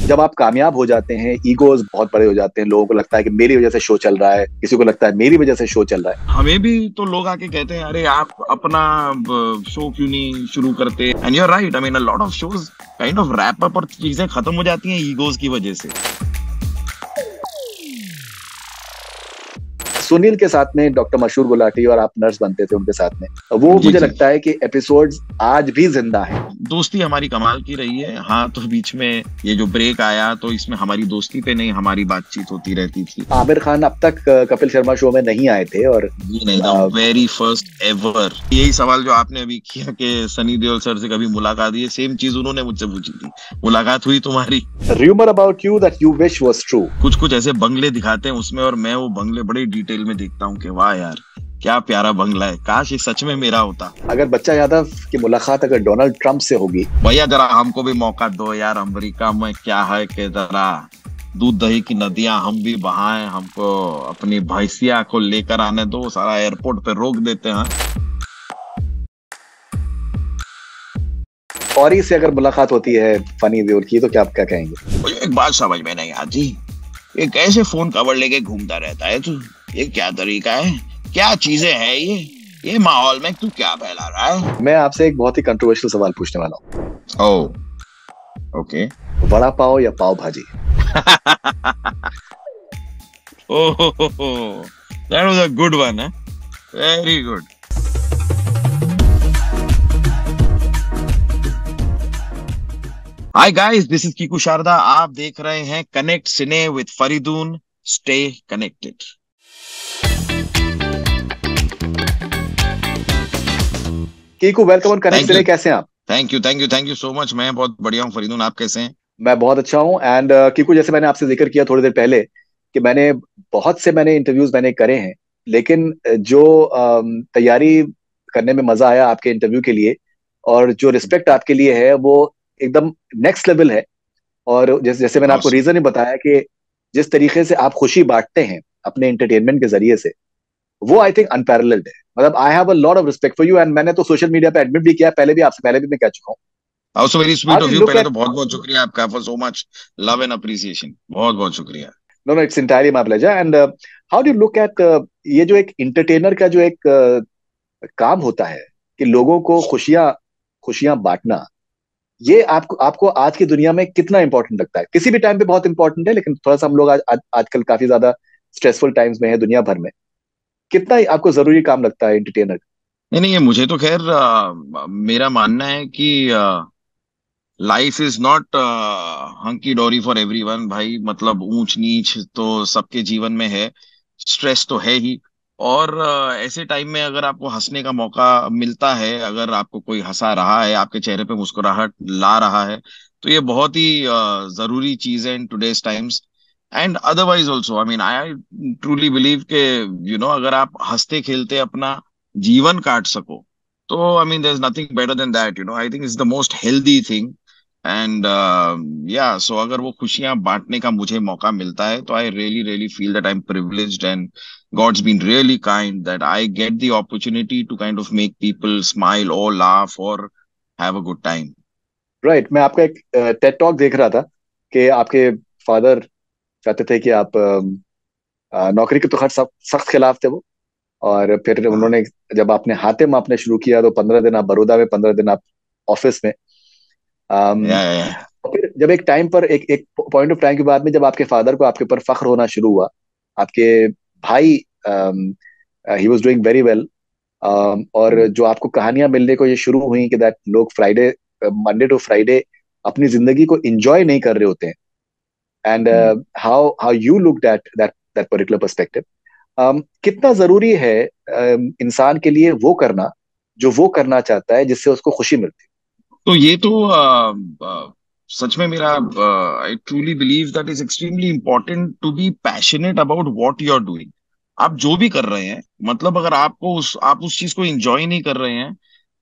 जब आप कामयाब हो जाते हैं, ईगोज बहुत बड़े हो जाते हैं, लोगों को लगता है कि मेरी वजह से शो चल रहा है, किसी को लगता है मेरी वजह से शो चल रहा है। हमें भी तो लोग आके कहते हैं, अरे आप अपना शो क्यों नहीं शुरू करते? And you are right, I mean a lot of shows kind of wrap up और चीजें खत्म हो जाती हैं ईगोज की वजह से। सुनील के साथ में डॉक्टर मशहूर गुलाटी और आप नर्स बनते थे उनके साथ में, वो जी मुझे जी। लगता है कि एपिसोड्स आज भी जिंदा है। दोस्ती हमारी कमाल की रही है। हाँ, तो बीच में ये जो ब्रेक आया तो इसमें हमारी दोस्ती पे नहीं, हमारी बातचीत होती रहती थी। आमिर खान अब तक कपिल शर्मा शो में नहीं आए थे और जी नहीं, द वेरी फर्स्ट एवर। यही सवाल जो आपने अभी किया कि सनी देओल सर से कभी मुलाकात, ये सेम चीज उन्होंने मुझसे पूछी थी, मुलाकात हुई तुम्हारी? Rumour about you that you wish was true. कुछ कुछ ऐसे बंगले दिखाते हैं उसमें, और मैं वो बंगले बड़े डिटेल में देखता हूँ कि वाह यार क्या प्यारा बंगला है, काश ये सच में मेरा होता। अगर बच्चा यादव की मुलाकात अगर डोनाल्ड ट्रंप से होगी, भैया जरा हमको भी मौका दो यार, अमेरिका में क्या है कि जरा दूध दही की नदियां हम भी बहाएं, हमको अपनी भैंसिया को लेकर आने दो, सारा एयरपोर्ट पे रोक देते हैं। और से अगर मुलाकात होती है फनी देओल की, तो क्या आप क्या कहेंगे? मुझे एक बात समझ में नहीं आती, ये कैसे फोन कवर लेके घूमता रहता है तू? ये क्या तरीका है, क्या चीजें है ये माहौल में तू क्या फैला रहा है? मैं आपसे एक बहुत ही कंट्रोवर्शियल सवाल पूछने वाला हूँ। Oh okay. वड़ा पाव या पाव भाजी? Oh, that was a good one, huh? Very good. Hi guys, this is Kiku Sharda. आप देख रहे हैं connect cine with Faridoon. Stay connected. Kiku, welcome on connect cine. कैसे हैं आप? Thank you so much. मैं बहुत बढ़िया हूँ फरीदून, आप कैसे हैं? मैं बहुत अच्छा हूँ। एंड कीकू, जैसे मैंने आपसे जिक्र किया थोड़ी देर पहले कि मैंने इंटरव्यूज मैंने करे हैं, लेकिन जो तैयारी करने में मजा आया आपके इंटरव्यू के लिए, और जो रिस्पेक्ट आपके लिए है वो एकदम नेक्स्ट लेवल है। और जैसे जैसे मैंने आपको Awesome. रीजन ही बताया कि जिस तरीके से आप खुशी बांटते हैं अपने एंटरटेनमेंट के जरिए से, वो आई थिंक अनपैरेलल्ड है। मतलब I have a lot of respect for you, and मैंने तो सोशल मीडिया पे एडमिट भी किया, पहले भी आपसे पहले भी मैं कह चुका हूँ। Also very how sweet do of you you. Look पहले एट तो बहुत बहुत शुक्रिया आपका for so much love and appreciation. बहुत बहुत शुक्रिया। No no, it's entirely my pleasure. And how do you look at ये जो एक इंटरटेनर का जो एक काम होता है कि लोगों को खुशियां खुशियां बांटना, ये आपको आपको आज की दुनिया में कितना इंपॉर्टेंट लगता है? किसी भी टाइम पे बहुत इंपॉर्टेंट है, लेकिन थोड़ा सा हम लोग आजकल काफी ज्यादा स्ट्रेसफुल टाइम्स में है दुनिया भर में। कितना ही आपको जरूरी काम लगता है इंटरटेनर? नहीं ये मुझे तो खैर मेरा मानना है कि लाइफ इज नॉट हंकी डोरी फॉर एवरीवन भाई। मतलब ऊंच नीच तो सबके जीवन में है, स्ट्रेस तो है ही। और ऐसे टाइम में अगर आपको हंसने का मौका मिलता है, अगर आपको कोई हंसा रहा है, आपके चेहरे पे मुस्कुराहट ला रहा है, तो ये बहुत ही जरूरी चीज है in today's times. And otherwise also I mean I truly believe के अगर आप हंसते खेलते अपना जीवन काट सको, तो I mean there is nothing better than that. I think it's the most healthy thing. And yeah so अगर वो खुशियां बांटने का मुझे मौका मिलता है, तो I really really feel that I am privileged and God's been really kind that I get the opportunity to kind of make people smile और लाफ और have a good time. Right. मैं आपका एक टेड टॉक देख रहा था कि आपके फादर चाहते थे कि आप नौकरी के तो खैर सख्त खिलाफ थे वो, और फिर हाँ, उन्होंने, जब आपने हाथे मापने शुरू किया तो 15 दिन आप बड़ौदा में, 15 दिन आप ऑफिस में। या और फिर जब एक टाइम पर एक एक पॉइंट ऑफ टाइम के बाद में जब आपके फादर को आपके ऊपर फख्र होना शुरू हुआ, आपके भाई he was doing very well, और जो आपको कहानियां मिलने को ये शुरू हुई कि दैट लोग फ्राइडे, मंडे टू फ्राइडे अपनी जिंदगी को एंजॉय नहीं कर रहे होते हैं, and how how you look at that that particular perspective. कितना जरूरी है इंसान के लिए वो करना जो वो करना चाहता है, जिससे उसको खुशी मिलती तो ये तो सच में मेरा I truly believe that is extremely important to be passionate about what you are doing. आप जो भी कर रहे हैं, मतलब अगर आप उस चीज को एंजॉय नहीं कर रहे हैं,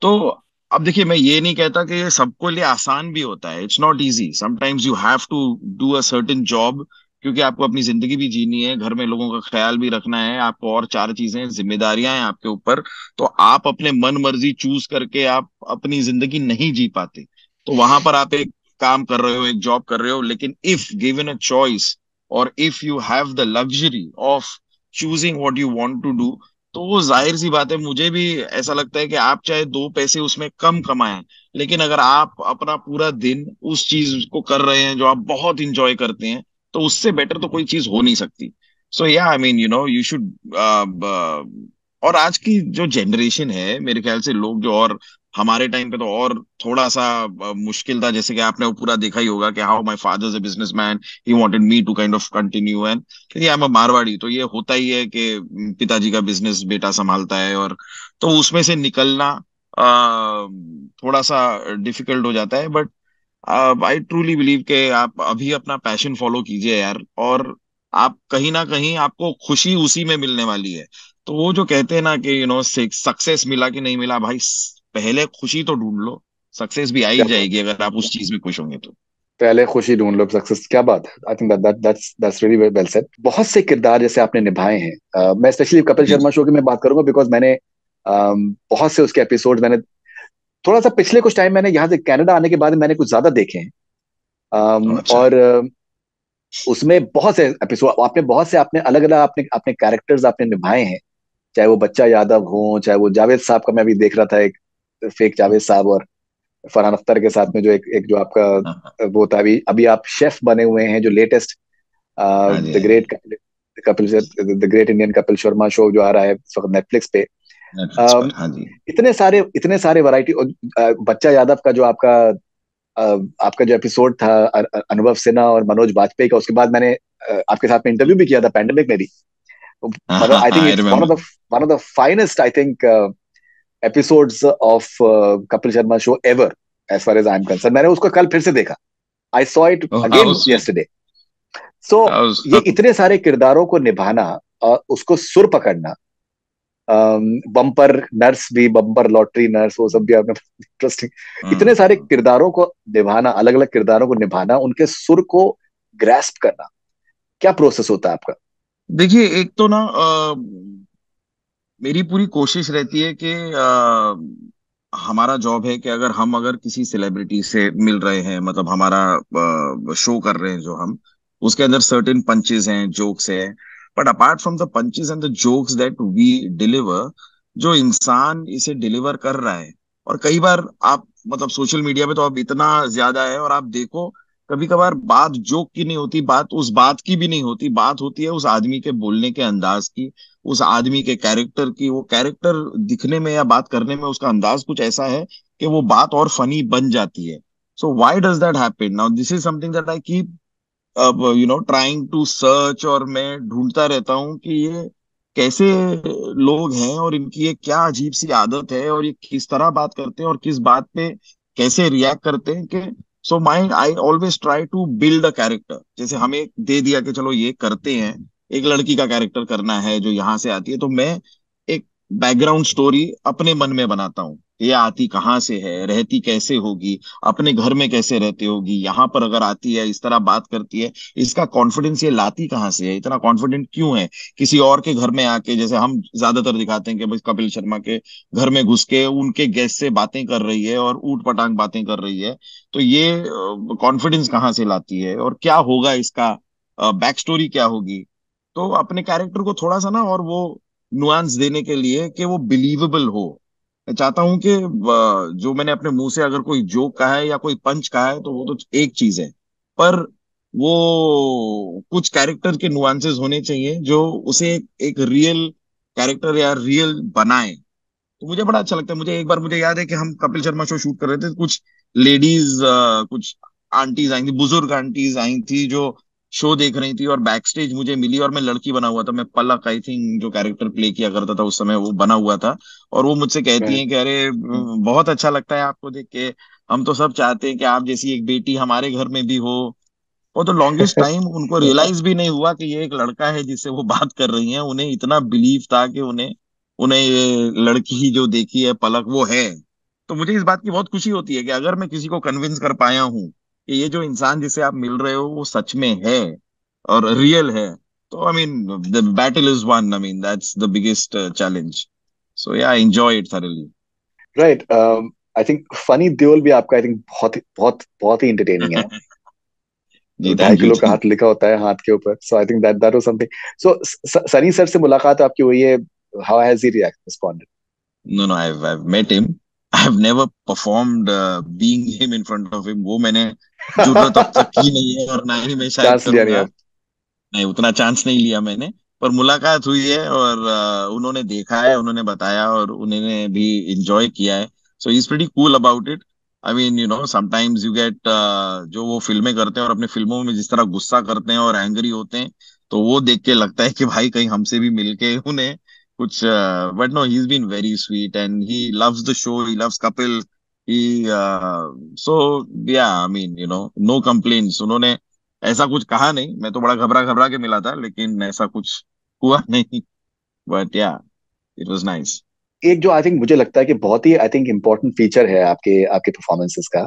तो अब देखिए मैं ये नहीं कहता कि ये सबको लिए आसान भी होता है। It's not easy, sometimes you have to do a certain job, क्योंकि आपको अपनी जिंदगी भी जीनी है, घर में लोगों का ख्याल भी रखना है आपको, और चार चीजें जिम्मेदारियां हैं आपके ऊपर। तो आप अपने मन मर्जी चूज करके आप अपनी जिंदगी नहीं जी पाते। तो वहां पर आप एक काम कर रहे हो, एक जॉब कर रहे हो, लेकिन इफ गिवन अ चॉइस और if you have the luxury of choosing what you want to do, तो वो जाहिर सी बात है, मुझे भी ऐसा लगता है कि आप चाहे दो पैसे उसमें कम कमाएं, लेकिन अगर आप अपना पूरा दिन उस चीज को कर रहे हैं जो आप बहुत इंजॉय करते हैं, तो उससे बेटर तो कोई चीज हो नहीं सकती। सो yeah I mean you should. और आज की जो जनरेशन है, मेरे ख्याल से लोग जो, और हमारे टाइम पे तो और थोड़ा सा मुश्किल था, जैसे कि आपने वो पूरा देखा ही होगा कि how my father is a businessman, he wanted me to kind of continue, and I am a Marwari, तो ये होता ही है कि पिताजी का बिजनेस बेटा संभालता है, और तो उसमें से निकलना थोड़ा सा डिफिकल्ट हो जाता है। बट आई ट्रूली बिलीव कि आप अभी अपना पैशन फॉलो कीजिए यार, और आप कहीं ना कहीं आपको खुशी उसी में मिलने वाली है। तो वो जो कहते हैं ना कि सक्सेस मिला कि नहीं मिला भाई, पहले खुशी तो ढूंढ लो, सक्सेस भी आ ही क्या बात जाएगी है। अगर आप उस चीज में खुश होंगे तो। पहले खुशी ढूंढ लो सक्सेस, क्या बात है। आई think that's really well said. बहुत से किरदार जैसे आपने निभाए हैं, मैं स्पेशली कपिल जी शर्मा शो की मैं बात करूंगा, बिकॉज मैंने बहुत से उसके एपिसोड मैंने थोड़ा सा पिछले कुछ टाइम मैंने यहाँ से कनाडा आने के बाद मैंने कुछ ज्यादा देखे हैं। अच्छा। और उसमें बहुत से एपिसोड आपने, बहुत से आपने अलग अलग आपने अपने कैरेक्टर्स आपने निभाए हैं। चाहे वो बच्चा यादव हो, चाहे वो जावेद साहब का मैं अभी देख रहा था, एक फेक जावेद साहब, और फरहान अख्तर के साथ में जो एक जो आपका हाँ वो था। अभी अभी आप शेफ बने हुए हैं, जो लेटेस्ट हाँ जी, द हाँ जी। Great Kapil the great Indian Kapil Sharma show जो आ रहा है इस वक्त नेटफ्लिक्स पे। नेटफ्लिक्स अम, पर, हाँ जी। इतने सारे वैरायटी। बच्चा यादव का जो आपका अ, आपका जो एपिसोड था अनुभव सिन्हा और मनोज बाजपेयी का, उसके बाद मैंने आपके साथ में इंटरव्यू भी किया था पैंडेमिक में भी। हाँ मतलब हाँ आई हाँ, think I it's remember. One of the finest, I think, episodes of Kapil Sharma show ever, as far as I am concern. मैंने उसको कल फिर से देखा। I saw it how again sweet. Yesterday. So how ये इतने सारे किरदारों को निभाना और उसको सुर पकड़ना, बम्पर नर्स भी, बम्पर लॉटरी नर्स, वो सब भी आपने इंटरेस्टिंग। इतने सारे हम्म। किरदारों को निभाना, अलग अलग किरदारों को निभाना, उनके सुर को ग्रैस्प करना, क्या प्रोसेस होता है आपका? देखिए, एक तो ना मेरी पूरी कोशिश रहती है कि हमारा जॉब है कि अगर किसी सेलिब्रिटी से मिल रहे हैं, मतलब हमारा शो कर रहे हैं जो हम, उसके अंदर सर्टेन पंचेस हैं, जोक्स हैं, but apart from the punches and the jokes that we deliver, जो इंसान इसे डिलीवर कर रहा है, और कई बार आप मतलब सोशल मीडिया पे तो अब इतना ज्यादा है, और आप देखो कभी कभार बात जोक की नहीं होती, बात उस बात की भी नहीं होती, बात होती है उस आदमी के बोलने के अंदाज की, उस आदमी के कैरेक्टर की। वो कैरेक्टर दिखने में या बात करने में उसका अंदाज कुछ ऐसा है कि वो बात और फनी बन जाती है। So why does that happen? Now this is something that I keep अब ट्राइंग टू सर्च, और मैं ढूंढता रहता हूँ कि ये कैसे लोग हैं, और इनकी ये क्या अजीब सी आदत है, और ये किस तरह बात करते हैं, और किस बात पे कैसे रिएक्ट करते हैं कि so mind I always try to build a character. जैसे हमें दे दिया कि चलो ये करते हैं, एक लड़की का कैरेक्टर करना है जो यहाँ से आती है, तो मैं एक बैकग्राउंड स्टोरी अपने मन में बनाता हूँ। ये आती कहाँ से है, रहती कैसे होगी, अपने घर में कैसे रहती होगी, यहाँ पर अगर आती है इस तरह बात करती है, इसका कॉन्फिडेंस ये लाती कहाँ से है, इतना कॉन्फिडेंट क्यों है किसी और के घर में आके। जैसे हम ज्यादातर दिखाते हैं कि भाई कपिल शर्मा के घर में घुस के उनके गेस्ट से बातें कर रही है और ऊट पटांग बातें कर रही है, तो ये कॉन्फिडेंस कहाँ से लाती है, और क्या होगा इसका, बैक स्टोरी क्या होगी। तो अपने कैरेक्टर को थोड़ा सा ना और वो नुआंस देने के लिए कि वो बिलीवेबल हो, मैं चाहता हूं कि जो मैंने अपने मुंह से अगर कोई जोक कहा है या कोई पंच कहा है, तो वो तो एक चीज है, पर वो कुछ कैरेक्टर के नुआंसेस होने चाहिए जो उसे एक रियल कैरेक्टर या रियल बनाए। तो मुझे बड़ा अच्छा लगता है। मुझे याद है कि हम कपिल शर्मा शो शूट कर रहे थे, कुछ लेडीज, कुछ आंटीज आई थी, बुजुर्ग आंटीज आई थी जो शो देख रही थी, और बैक स्टेज मुझे मिली, और मैं लड़की बना हुआ था, मैं पलक आई थिंक जो कैरेक्टर प्ले किया करता था उस समय, वो बना हुआ था। और वो मुझसे कहती Right. हैं कि अरे बहुत अच्छा लगता है आपको देख के, हम तो सब चाहते हैं कि आप जैसी एक बेटी हमारे घर में भी हो। और तो लॉन्गेस्ट टाइम उनको रियलाइज भी नहीं हुआ कि ये एक लड़का है जिससे वो बात कर रही हैं, उन्हें इतना बिलीव था कि उन्हें उन्हें ये लड़की जो देखी है पलक वो है। तो मुझे इस बात की बहुत खुशी होती है कि अगर मैं किसी को कन्विंस कर पाया हूँ कि ये जो इंसान जिससे आप मिल रहे हो वो सच में है और रियल है, तो I mean the battle is won, I mean that's the biggest challenge. So yeah, enjoy it thoroughly. Right. I think Sunny Deol भी आपका आई थिंक बहुत बहुत बहुत ही इंटरटेनिंग है। जी, 2.5 किलो का थैंक हाथ लिखा होता है हाथ के ऊपर, so I think that that was something. So Sunny sir से मुलाकात आपकी हुई है, how has he responded? No no, I've met him. I've never performed being him in front of him. वो मैंने जरूरत अब तक की नहीं है, और ना ही मैं शायद चांस लिया नहीं करूंगा। आप? नहीं, उतना चांस नहीं लिया मैंने। पर मुलाकात हुई है, और उन्होंने देखा है, उन्होंने बताया, और उन्होंने भी इंजॉय किया है। So he is pretty cool about it. I mean, sometimes you get, जो वो फिल्में करते हैं और अपने फिल्मों में जिस तरह गुस्सा करते हैं और एंग्री होते हैं, तो वो देख के लगता है कि भाई कहीं हमसे भी मिलके उन्हें कुछ। But no, he is been very sweet and he loves the show, he loves Kapil. He so yeah, I mean, no complains. उन्होंने ऐसा कुछ कहा नहीं। मैं तो बड़ा घबरा घबरा के मिला था, लेकिन ऐसा कुछ हुआ नहीं। बट या, इट वाज नाइस। एक जो आई थिंक मुझे लगता है कि बहुत ही आई थिंक इम्पोर्टेंट फीचर है आपके आपके परफॉर्मेंसेस का,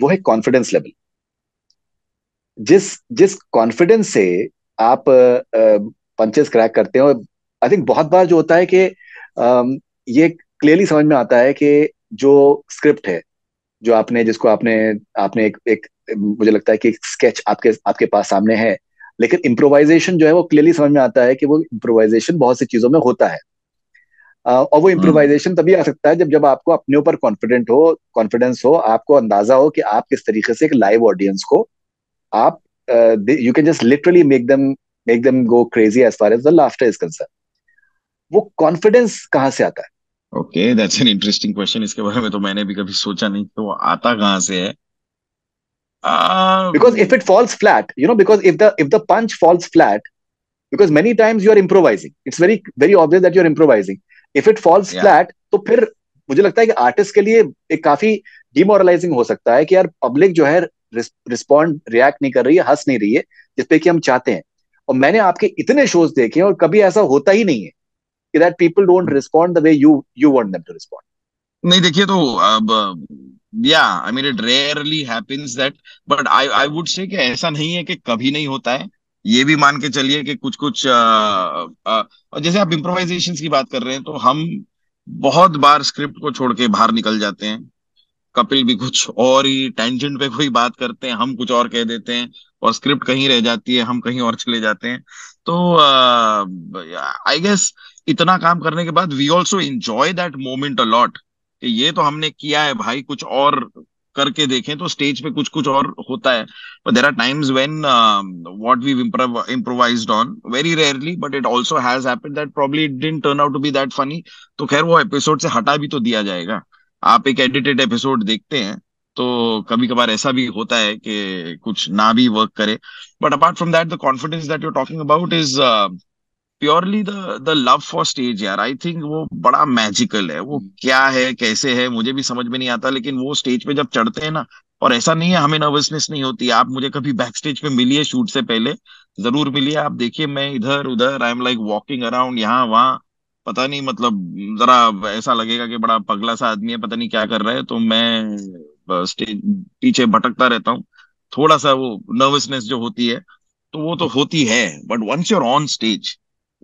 वो है कॉन्फिडेंस लेवल। जिस जिस कॉन्फिडेंस से आप पंचेस क्रैक करते हैं, और आई थिंक बहुत बार जो होता है कि ये क्लियरली समझ में आता है कि जो स्क्रिप्ट है, जो आपने जिसको आपने आपने एक मुझे लगता है कि एक स्केच आपके आपके पास सामने है, लेकिन इम्प्रोवाइजेशन जो है वो क्लियरली समझ में आता है कि वो इम्प्रोवाइजेशन बहुत सी चीजों में होता है। और वो हम्म। इम्प्रोवाइजेशन तभी आ सकता है जब जब आपको अपने ऊपर कॉन्फिडेंस हो, आपको अंदाजा हो कि आप किस तरीके से एक लाइव ऑडियंस को आप you can just literally make them go crazy as far as the laughter is concern. वो कॉन्फिडेंस कहाँ से आता है? Okay, that's an interesting question. इसके बारे में तो मैंने भी कभी सोचा नहीं, तो वो आता कहाँ से है। Because if it falls flat, because if the punch falls flat, because many times you are improvising, it's very very obvious that you're improvising. If it falls या, flat, तो फिर मुझे लगता है कि आर्टिस्ट के लिए एक काफी डिमोरलाइजिंग हो सकता है कि यार पब्लिक जो है रिस्पॉन्ड रिएक्ट नहीं कर रही है, हंस नहीं रही है जिसपे कि हम चाहते हैं। और मैंने आपके इतने शोज देखे हैं और कभी ऐसा होता ही नहीं है कि that people don't respond the way you want them to respond. नहीं देखिए, तो अब, yeah, I mean, it rarely happens that. But I I would say कि ऐसा नहीं है कि कभी नहीं होता है। ये भी मान के चलिए कि कुछ कुछ, और जैसे आप इम्प्रोवाइजेशन की बात कर रहे हैं, तो हम बहुत बार स्क्रिप्ट को छोड़ के बाहर निकल जाते हैं। कपिल भी कुछ और ही टेंजेंट पे कोई बात करते हैं, हम कुछ और कह देते हैं, और स्क्रिप्ट कहीं रह जाती है, हम कहीं और चले जाते हैं। तो आई गेस इतना काम करने के बाद we also enjoy that moment a lot, कि ये तो हमने किया है भाई, कुछ और करके देखें। तो स्टेज पे कुछ कुछ और होता है। but there are times when what we've improvised on, very rarely, but it also has happened that probably it didn't turn out to be that funny। तो खैर, वो एपिसोड से हटा भी तो दिया जाएगा। आप एक एडिटेड एपिसोड देखते हैं, तो कभी कभार ऐसा भी होता है कि कुछ ना भी वर्क करे। But apart from that, the confidence that you talking about is purely the love for stage, यार। आई थिंक वो बड़ा मैजिकल है। वो क्या है, कैसे है, मुझे भी समझ में नहीं आता, लेकिन वो स्टेज पे जब चढ़ते हैं ना, और ऐसा नहीं है हमें नर्वसनेस नहीं होती। आप मुझे कभी बैक स्टेज पे मिलिए, शूट से पहले जरूर मिलिए, आप देखिए मैं इधर उधर, I am like walking around यहाँ वहाँ। पता नहीं, मतलब जरा ऐसा लगेगा कि बड़ा पगला सा आदमी है, पता नहीं क्या कर रहा है। तो मैं स्टेज पीछे भटकता रहता हूँ। थोड़ा सा वो नर्वसनेस जो होती है, तो वो तो होती है। But once you're on stage,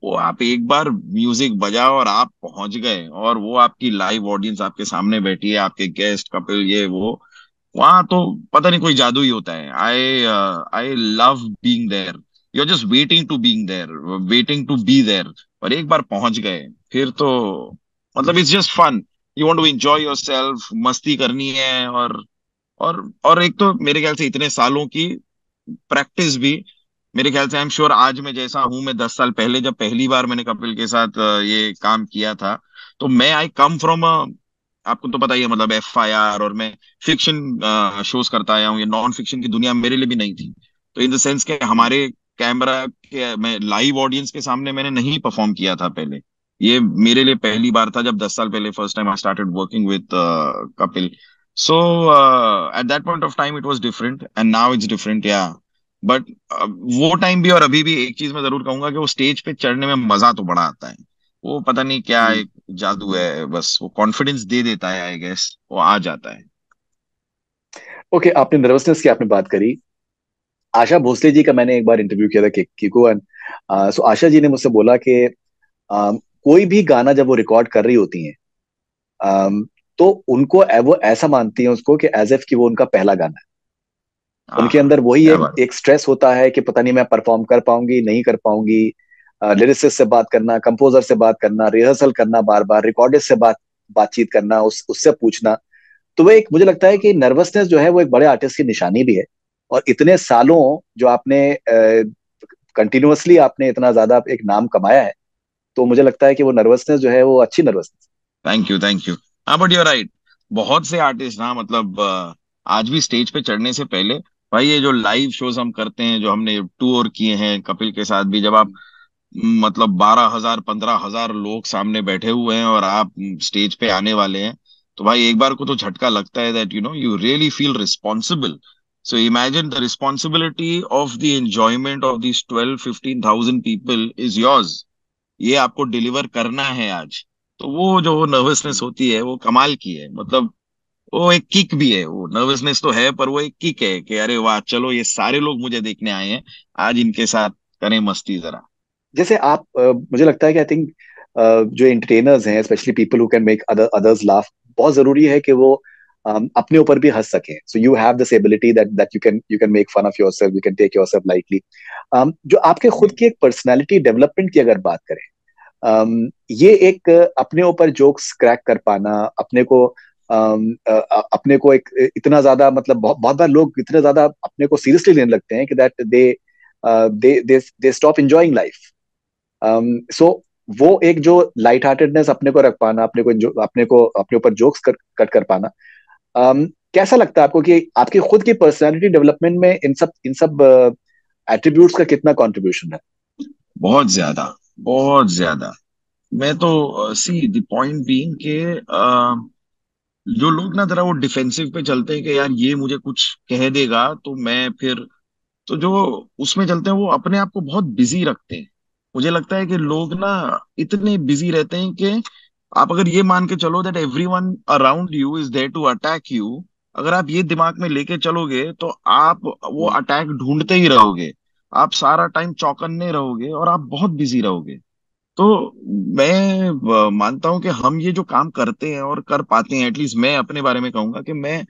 वो आप एक बार म्यूजिक बजाओ और आप पहुंच गए, और वो आपकी लाइव ऑडियंस आपके सामने बैठी है, आपके गेस्ट कपिल ये वो, वहां तो पता नहीं कोई जादू ही होता है। I I love being there. You are just waiting to being there, waiting to be there. और एक बार पहुंच गए, फिर तो मतलब it's just fun. You want to enjoy yourself, मस्ती करनी है। और एक तो मेरे ख्याल से इतने सालों की प्रैक्टिस भी, मेरे ख्याल से, आई एम श्योर, आज मैं जैसा हूं, मैं 10 साल पहले जब पहली बार मैंने कपिल के साथ ये काम किया था, तो मैं आई कम फ्रॉम, आपको तो पता ही है, मतलब FIR, और मैं फिक्शन शोज करता आया हूँ। ये नॉन फिक्शन की दुनिया मेरे लिए भी नहीं थी। तो इन द सेंस के हमारे कैमरा के, मैं लाइव ऑडियंस के सामने मैंने नहीं परफॉर्म किया था पहले। ये मेरे लिए पहली बार था, जब 10 साल पहले first time I started working with Kapil. So at that point of time it was different, and now it's different, या। बट वो टाइम भी और अभी भी एक चीज मैं जरूर कहूंगा कि वो स्टेज पे चढ़ने में मजा तो बड़ा आता है। वो पता नहीं क्या एक जादू है, बस वो कॉन्फिडेंस दे देता है, आई गेस वो आ जाता है। ओके, आपने नर्वसनेस की आपने बात करी। आशा भोसले जी का मैंने एक बार इंटरव्यू किया था किको। सो आशा जी ने मुझसे बोला कि कोई भी गाना जब वो रिकॉर्ड कर रही होती हैं, तो उनको वो ऐसा मानती हैं उसको कि एज इफ कि वो उनका पहला गाना है। उनके हाँ, अंदर वही क्या एक बात। एक स्ट्रेस होता है कि पता नहीं मैं परफॉर्म कर पाऊंगी नहीं कर पाऊंगी। लिरिसिस्ट से बात करना, कंपोजर से बात करना, रिहर्सल करना, बार बार रिकॉर्डिस्ट से बातचीत करना, उससे पूछना। तो वो एक, मुझे लगता है कि नर्वसनेस जो है वो एक बड़े आर्टिस्ट की निशानी भी है। और इतने सालों जो आपने कंटिन्यूअसली आपने इतना ज्यादा एक नाम कमाया है, तो मुझे लगता है कि वो नर्वसनेस जो है वो अच्छी nervousness. Thank you, thank you. हाँ, बट यूर राइट। बहुत से आर्टिस्ट ना, मतलब आज भी स्टेज पे चढ़ने से पहले, भाई ये जो लाइव शोज हम करते हैं, जो हमने टूर किए हैं कपिल के साथ भी, जब आप मतलब 12,000 15,000 लोग सामने बैठे हुए हैं और आप स्टेज पे आने वाले हैं, तो भाई एक बार को तो झटका लगता है that you really feel responsible. So imagine the responsibility of the enjoyment of this 12-15,000 people is yours. ये आपको डिलीवर करना है आज। तो वो जो नर्वसनेस होती है वो कमाल की है, मतलब वो एक किक भी है। वो नर्वसनेस तो है, पर वो एक किक है कि अरे वाह, चलो ये सारे लोग मुझे देखने आए हैं, आज इनके साथ करें मस्ती जरा। जैसे आप मुझे लगता है कि आई थिंक जो एंटरटेनर्स हैं, specially people who can make others laugh, बहुत जरूरी है कि वो अपने ऊपर भी हंस सकें। So you have this ability that that you can make fun of yourself, you can take yourself lightly. जो आपके खुद की एक पर्सनालिटी डेवलपमेंट की अगर बात करें, ये एक अपने ऊपर जोक्स क्रैक कर पाना, अपने को अपने को एक इतना ज्यादा, मतलब बहुत बहुत बार लोग इतने ज्यादा अपने को सीरियसली लेने लगते हैं कि that they stop enjoying life. So वो एक जो लाइट हार्टेडनेस अपने को रख पाना, अपने को अपने ऊपर जोक्स कट कर पाना, कैसा लगता है आपको कि आपकी खुद की पर्सनालिटी डेवलपमेंट में इन सब एट्रीब्यूट्स का कितना कंट्रीब्यूशन है? बहुत ज्यादा, बहुत ज्यादा। मैं तो सी द पॉइंट बीइंग के जो लोग ना जरा वो डिफेंसिव पे चलते हैं कि यार ये मुझे कुछ कह देगा तो मैं फिर, तो जो उसमें चलते हैं वो अपने आप को बहुत बिजी रखते हैं। मुझे लगता है कि लोग ना इतने बिजी रहते हैं कि आप अगर ये मान के चलो that everyone around you is there to attack you, अगर आप ये दिमाग में लेके चलोगे तो आप वो हम्म। अटैक ढूंढते ही रहोगे। आप सारा टाइम चौकन्ने रहोगे और आप बहुत बिजी रहोगे। तो मैं मानता हूं कि हम ये जो काम करते हैं और कर पाते हैं, एटलीस्ट मैं अपने बारे में कहूंगा कि मैं,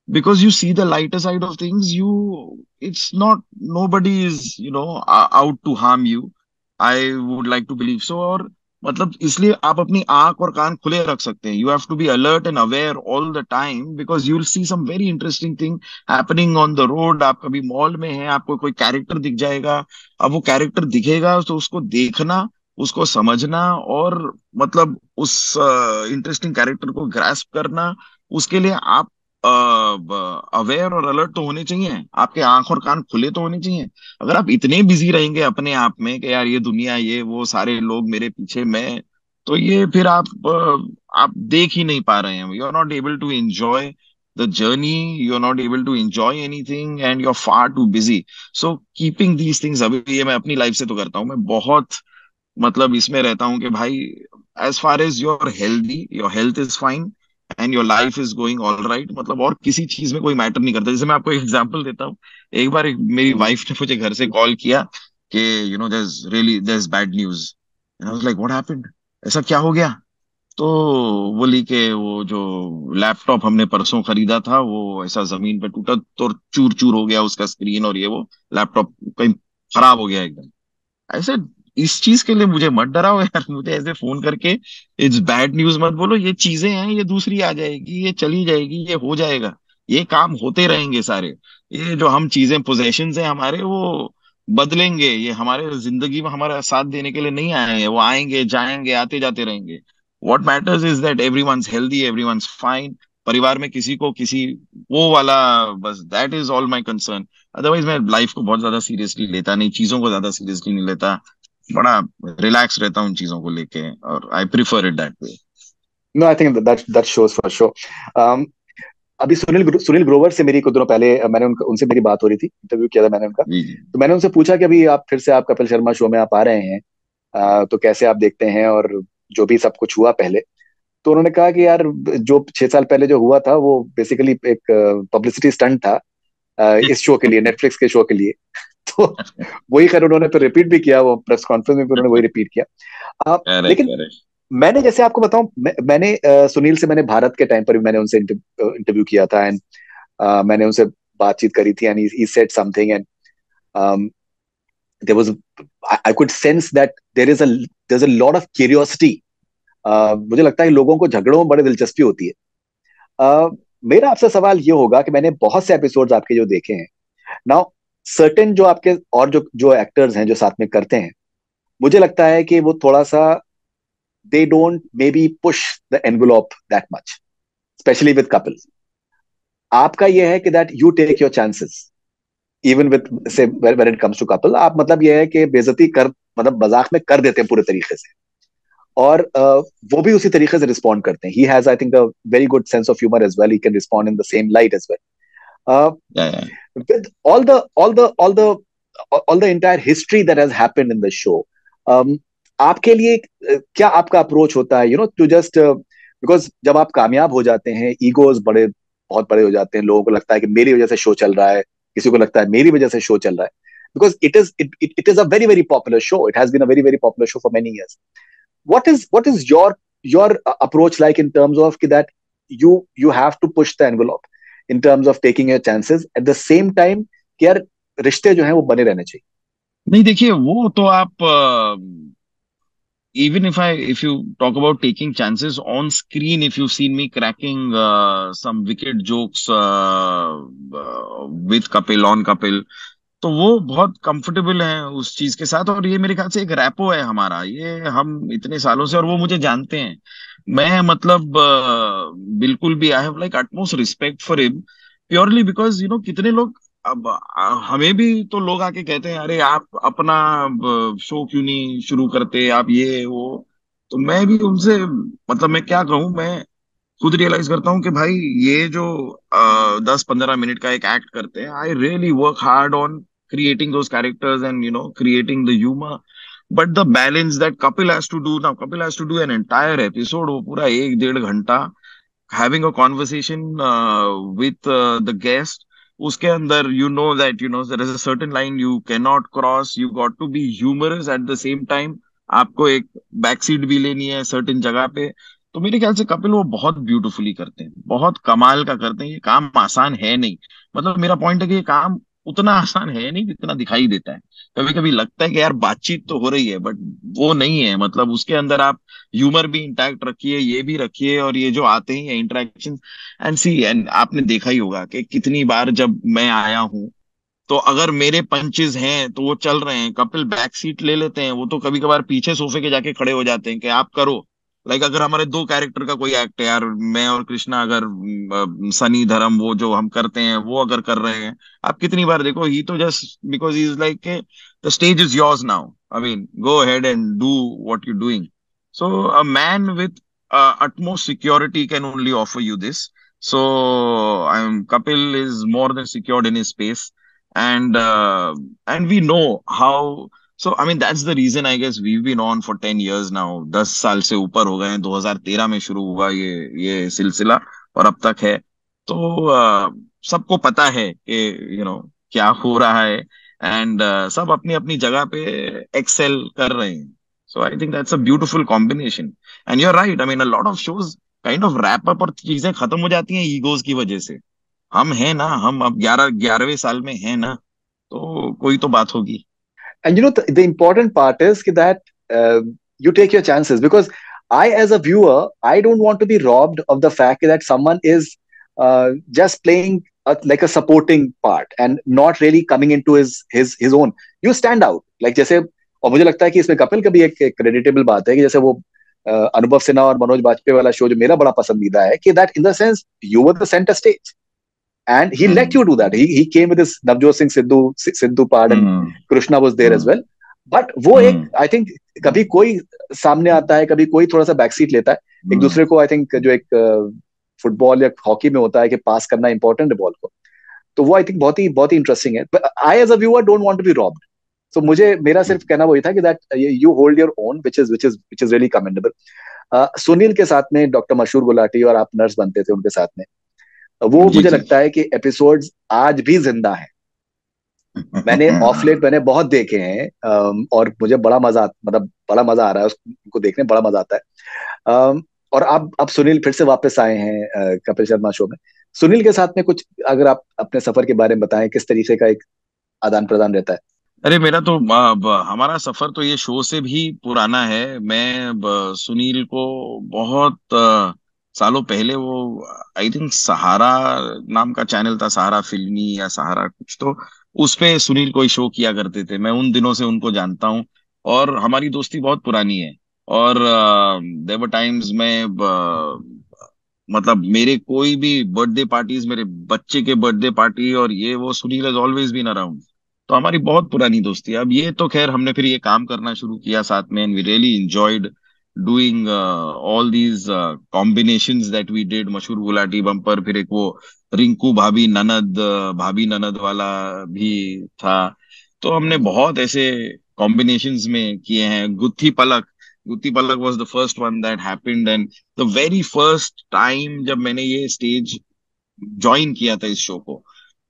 because you see the lighter side of things, it's not, nobody is out to harm you. I would like to believe so। और मतलब इसलिए आप अपनी आंख और कान खुले रख सकते हैं। You have to be alert and aware all the time, because you will see some very interesting thing happening on the road. आप कभी मॉल में हैं, आपको कोई कैरेक्टर दिख जाएगा। अब वो कैरेक्टर दिखेगा तो उसको देखना, उसको समझना, और मतलब उस इंटरेस्टिंग कैरेक्टर को ग्रास्प करना, उसके लिए आप अवेयर और अलर्ट तो होने चाहिए। आपके आंख और कान खुले तो होने चाहिए। अगर आप इतने बिजी रहेंगे अपने आप में कि यार ये दुनिया, ये वो, सारे लोग मेरे पीछे, मैं, तो ये फिर आप देख ही नहीं पा रहे हैं। You are not able to enjoy the journey, you are not able to enjoy anything, and you are far too busy. So keeping these things, अभी ये मैं अपनी लाइफ से तो करता हूँ। मैं बहुत मतलब इसमें रहता हूँ कि भाई, as far as your healthy, your health is fine and your life is going all right, मतलब और किसी चीज में कोई मैटर नहीं करता। जैसे मैं आपको एक एग्जांपल देता हूँ। एक बार मेरी हम्म। वाइफ ने मुझे घर से कॉल किया कि there is bad news. And I was like what happened, ऐसा क्या हो गया? तो बोली कि वो जो लैपटॉप हमने परसों खरीदा था वो ऐसा जमीन पे टूटा तो चूर चूर हो गया उसका स्क्रीन, और ये वो लैपटॉप कहीं खराब हो गया एकदम। ऐसे इस चीज के लिए मुझे मत डराओ यार, मुझे ऐसे फोन करके इट्स बैड न्यूज मत बोलो। ये चीजें हैं, ये दूसरी आ जाएगी, ये चली जाएगी, ये हो जाएगा, ये काम होते रहेंगे सारे। ये जो हम चीजें, पोजेशंस हैं हमारे, वो बदलेंगे। ये हमारे जिंदगी में हमारा साथ देने के लिए नहीं आए हैं, वो आएंगे जाएंगे, आते जाते रहेंगे। What matters is that everyone's healthy, everyone's fine. परिवार में किसी को किसी वो वाला, बस that is all my concern. Otherwise मैं लाइफ को बहुत ज्यादा सीरियसली लेता नहीं, चीजों को ज्यादा सीरियसली नहीं लेता। बड़ा रिलैक्स रहता हूँ उन चीजों को लेके, और I prefer it that way. No, I think that that shows for sure. अभी सुनील ग्रोवर से मेरी कुछ दिनों पहले मैंने उनसे मेरी बात हो रही थी, इंटरव्यू किया था मैंने उनका। जी, जी। तो मैंने उनसे पूछा कि अभी आप फिर से आप कपिल शर्मा शो में आप आ रहे हैं, तो कैसे आप देखते हैं, और जो भी सब कुछ हुआ पहले। तो उन्होंने कहा कि यार, जो 6 साल पहले जो हुआ था वो बेसिकली एक पब्लिसिटी स्टंट था, इस शो के लिए, नेटफ्लिक्स के शो के लिए। तो वही खैर उन्होंने तो रिपीट भी किया, वो प्रेस कॉन्फ्रेंस में भी उन्होंने वही रिपीट किया। करेक्ट, लेकिन करेक्ट। मैंने जैसे आपको बताऊं, मैंने सुनील से मैंने भारत के टाइम पर भी मैंने उनसे इंटरव्यू किया था, एंड मैंने उनसे बातचीत करी थी, and he said something, and there was, I could sense that there is a lot of curiosity. मुझे लगता है कि लोगों को झगड़ों में बड़ी दिलचस्पी होती है। मेरा आपसे सवाल ये होगा कि मैंने बहुत से एपिसोड्स आपके जो देखे हैं नाउ, सर्टेन जो आपके और जो जो एक्टर्स हैं जो साथ में करते हैं, मुझे लगता है कि वो थोड़ा सा, they don't maybe push the envelope that much, especially with couple. आपका ये है कि that you take your chances even with say when it comes to couple, आप मतलब ये है कि बेइज्जती कर, मतलब मजाक में कर देते हैं पूरे तरीके से, और वो भी उसी तरीके से रिस्पॉन्ड करते हैं। he has I think a very good sense of humor as well, he can respond in the same light as well. uh, या या with all the entire history that has happened in the show, आपके लिए क्या आपका approach होता है, to just, because जब आप कामयाब हो जाते हैं, ईगोज बड़े बहुत बड़े हो जाते हैं, लोगों को लगता है कि मेरी वजह से शो चल रहा है, किसी को लगता है मेरी वजह से शो चल रहा है, because it is a very very popular show, it has been a very very popular show for many years. what is your approach like in terms of that you have to push the envelope in terms of taking your chances at the same time कि यार रिश्ते जो हैं वो बने रहने चाहिए। नहीं, देखिए वो तो आप, even if you talk about taking chances on screen, if you've seen me cracking some wicked jokes with Kapil on Kapil, तो वो बहुत कंफर्टेबल है उस चीज के साथ, और ये मेरे ख्याल से एक रैपो है हमारा, ये हम इतने सालों से, और वो मुझे जानते हैं। मैं मतलब बिल्कुल भी I have like utmost respect for him, purely because कितने लोग, अब हमें भी तो लोग आके कहते हैं, अरे आप अपना शो क्यों नहीं शुरू करते, आप ये वो। तो मैं भी उनसे, मतलब मैं क्या कहूँ, मैं खुद रियलाइज करता हूँ कि भाई ये जो 10-15 मिनट का एक एक्ट करते हैं, I really work hard on creating those characters and creating the humour, but the balance that Kapil has to do, now Kapil has to do an entire episode, वो पूरा 1-1.5 घंटा having a conversation with the guest, उसके अंदर there is a certain line you cannot cross, you got to be humorous at the same time, आपको एक back seat भी लेनी है सर्टेन जगह पे। तो मेरे ख्याल से कपिल वो बहुत ब्यूटीफुली करते हैं, बहुत कमाल का करते हैं, ये काम आसान है नहीं। मतलब मेरा पॉइंट है कि ये काम उतना आसान है नहीं जितना दिखाई देता है। कभी कभी लगता है कि यार बातचीत तो हो रही है, बट वो नहीं है, मतलब उसके अंदर आप ह्यूमर भी इंटैक्ट रखिए, ये भी रखिए, और ये जो आते हैं इंटरेक्शन, एंड सी, एंड आपने देखा ही होगा कि कितनी बार जब मैं आया हूं, तो अगर मेरे पंचेस हैं तो वो चल रहे हैं, कपिल बैक सीट ले लेते हैं, वो तो कभी कभार पीछे सोफे के जाके खड़े हो जाते हैं कि आप करो। लाइक अगर हमारे दो कैरेक्टर का कोई एक्ट है यार, मैं और कृष्णा, अगर सनी धर्म वो जो हम करते हैं वो अगर कर रहे हैं, आप कितनी बार देखो, ही तो just because he is like the stage is yours now, I mean go ahead and do what you doing. So a man with utmost security can only offer you this. So Kapil is more than secured in his space, and we know how. So I mean that's the reason I guess we've been on for 10 years now, 10 साल से ऊपर हो गए हैं, 2013 में शुरू हुआ ये सिलसिला, और अब तक है। तो सबको पता है कि क्या हो रहा है, एंड सब अपनी अपनी जगह पे एक्सेल कर रहे हैं। So I think that's a beautiful combination, and you are right, I mean a lot of shows kind of wrap up, और चीजें खत्म हो जाती हैं ईगोज की वजह से। हम हैं ना, हम अब 11वें साल में हैं ना, तो कोई तो बात होगी। And the important part is that you take your chances, because I, as a viewer, I don't want to be robbed of the fact that someone is just playing like a supporting part and not really coming into his own. You stand out, like जैसे, और मुझे लगता है कि इसमें कपिल का भी एक क्रेडिटेबल बात है कि जैसे वो अनुभव सिन्हा और मनोज बाजपेयी वाला शो जो मेरा बड़ा पसंदीदा है, कि that in the sense you were the centre stage and he let you hmm do that. He came with his Navjot Singh Sidhu part, and hmm Krishna was there as hmm well. But वो एक, हम्म I think, कभी कोई सामने आता है, कभी कोई थोड़ा सा बैक सीट लेता है एक हम्म दूसरे को। आई थिंक जो एक फुटबॉल या हॉकी में होता है कि पास करना इंपॉर्टेंट है बॉल को, तो वो आई थिंक बहुत ही इंटरेस्टिंग है। I as a viewer don't want to be robbed. So मुझे, मेरा सिर्फ कहना वही था कि that you hold your own, which is really commendable. Sunil के साथ में डॉक्टर मशहूर गुलाटी और आप नर्स बनते थे उनके साथ में, वो जी मुझे जी। लगता है कि एपिसोड्स आज भी जिंदा हैं। मैंने ऑफ लेट मैंने बहुत देखे हैं, और मुझे बड़ा मजा मतलब बड़ा मजा आ रहा है उसको देखने में, बड़ा मजा आता है। और अब सुनील फिर से वापस आए हैं कपिल शर्मा शो में। सुनील के साथ में कुछ, अगर आप अपने सफर के बारे में बताएं, किस तरीके का एक आदान प्रदान रहता है? अरे मेरा तो हमारा सफर तो ये शो से भी पुराना है। मैं सुनील को बहुत सालों पहले, वो आई थिंक सहारा नाम का चैनल था, सहारा फिल्मी या सहारा कुछ, तो उस पे सुनील कोई शो किया करते थे। मैं उन दिनों से उनको जानता हूँ और हमारी दोस्ती बहुत पुरानी है। और देयर वर टाइम्स मैं मतलब मेरे कोई भी बर्थडे पार्टीज, मेरे बच्चे के बर्थडे पार्टी और ये वो, Sunil has always been around. तो हमारी बहुत पुरानी दोस्ती है। अब ये तो खैर हमने फिर ये काम करना शुरू किया साथ में, and we really enjoyed doing all these combinations that we did. मशहूर गुलाटी बम्पर, फिर एक वो रिंकू भाभी ननद वाला भी था। तो हमने बहुत ऐसे कॉम्बिनेशंस में किए हैं। Gutthi Palak was the first one that happened, and the very first time जब मैंने ये स्टेज ज्वाइन किया था इस शो को,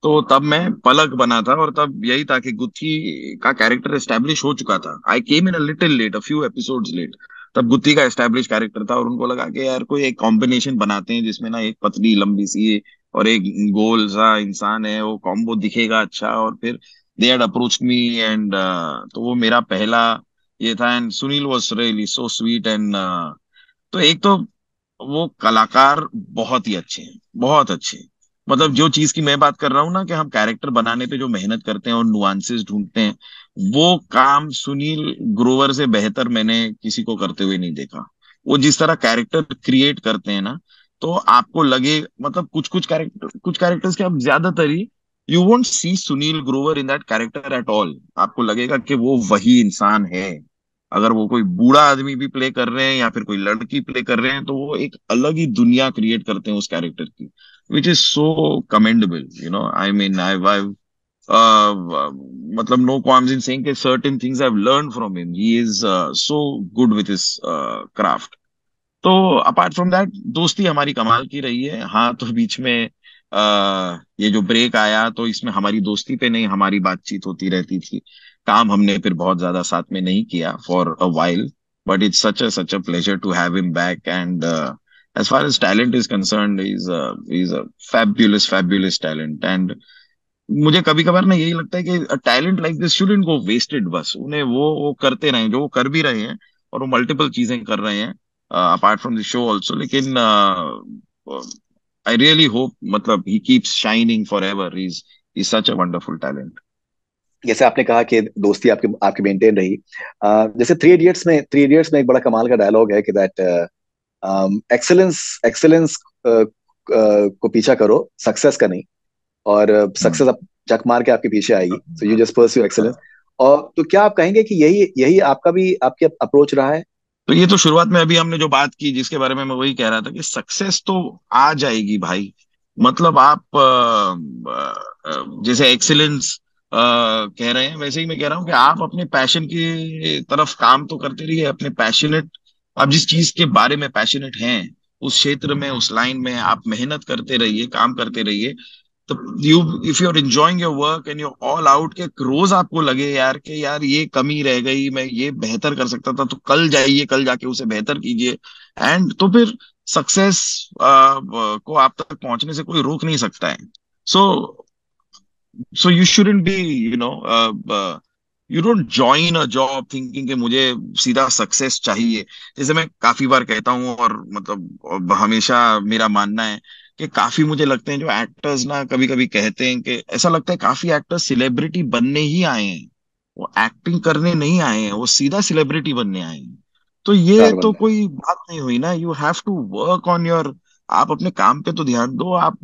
तो तब मैं पलक बना था। और तब यही था कि गुत्थी का कैरेक्टर एस्टेब्लिश हो चुका था। I came in a little late, a few episodes late. तब गुत्थी का एस्टेब्लिश कैरेक्टर था और उनको लगा कि यार कोई एक कॉम्बिनेशन बनाते हैं जिसमें ना एक पतली लंबी सी और एक गोल सा इंसान है, वो कॉम्बो दिखेगा अच्छा। और फिर they had approached me, and तो वो मेरा पहला ये था। And Sunil was really so sweet, and तो एक तो वो कलाकार बहुत ही अच्छे हैं, बहुत अच्छे हैं। मतलब जो चीज की मैं बात कर रहा हूँ ना, कि हम कैरेक्टर बनाने पे जो मेहनत करते हैं और नुआंसेस ढूंढते हैं, वो काम सुनील ग्रोवर से बेहतर मैंने किसी को करते हुए नहीं देखा। वो जिस तरह कैरेक्टर क्रिएट करते हैं ना, तो आपको लगे, मतलब कुछ कैरेक्टर्स के, आप ज्यादातर ही you won't see Sunil Grover in that character at all. आपको लगेगा कि वो वही इंसान है। अगर वो कोई बूढ़ा आदमी भी प्ले कर रहे हैं या फिर कोई लड़की प्ले कर रहे हैं, तो वो एक अलग ही दुनिया क्रिएट करते हैं उस कैरेक्टर की, which is so commendable. I mean आई मतलब no qualms in saying that certain things I've learned from him. He is so good with his craft. तो अपार्ट फ्रॉम दैट, दोस्ती हमारी कमाल की रही है। हाँ, तो बीच में ये जो ब्रेक आया, तो इसमें हमारी दोस्ती पे नहीं, हमारी बातचीत होती रहती थी। काम हमने फिर बहुत ज्यादा साथ में नहीं किया for a while, but it's such a pleasure to have him back. And as far as talent is concerned, he's a fabulous talent. And मुझे कभी कभार ना यही लगता है कि talent like this shouldn't go wasted. बस उन्हें वो करते रहें जो वो कर भी रहे हैं, और वो मल्टीपल चीजें कर रहे हैं apart from the show also. लेकिन आई रियली होप, मतलब he keeps shining for ever. Is such a wonderful talent. जैसे आपने कहा कि दोस्ती आपकी आपकी मेंटेन रही, जैसे थ्री इडियट्स में एक बड़ा कमाल का डायलॉग है कि दैट एक्सेलेंस एक्सेलेंस को पीछा करो, सक्सेस का नहीं। और सक्सेस अब झक मार के आपके पीछे आएगी, so you just pursue excellence. और तो क्या आप कहेंगे कि यही यही आपका भी आपकी अप्रोच रहा है? तो ये तो शुरुआत में अभी हमने जो बात की, जिसके बारे में मैं वही कह रहा था कि सक्सेस तो आ जाएगी भाई। मतलब आप जैसे एक्सीलेंस कह रहे हैं, वैसे ही मैं कह रहा हूँ कि आप अपने पैशन की तरफ काम तो करते रहिए। अपने पैशनेट, आप जिस चीज के बारे में पैशनेट हैं, उस क्षेत्र में, उस लाइन में आप मेहनत करते रहिए, काम करते रहिए। तो you, if you are enjoying your work and you all out, के रोज आपको लगे यार कि यार ये कमी रह गई, मैं ये बेहतर कर सकता था, तो कल जाइए, कल जाके उसे बेहतर कीजिए। एंड तो फिर सक्सेस को आप तक पहुंचने से कोई रोक नहीं सकता है। So so you shouldn't be, you know you don't join a job thinking कि मुझे सीधा सक्सेस चाहिए। जैसे मैं काफी बार कहता हूँ, और मतलब हमेशा मेरा मानना है कि काफी मुझे लगते हैं जो एक्टर्स ना कभी कभी कहते हैं, कि ऐसा लगता है काफी एक्टर्स सेलिब्रिटी बनने ही आए हैं, वो एक्टिंग करने नहीं आए हैं, वो सीधा सेलिब्रिटी बनने आए हैं। तो ये स्टार तो बनना। कोई बात नहीं हुई ना। You have to work on your, आप अपने काम पे तो ध्यान दो। आप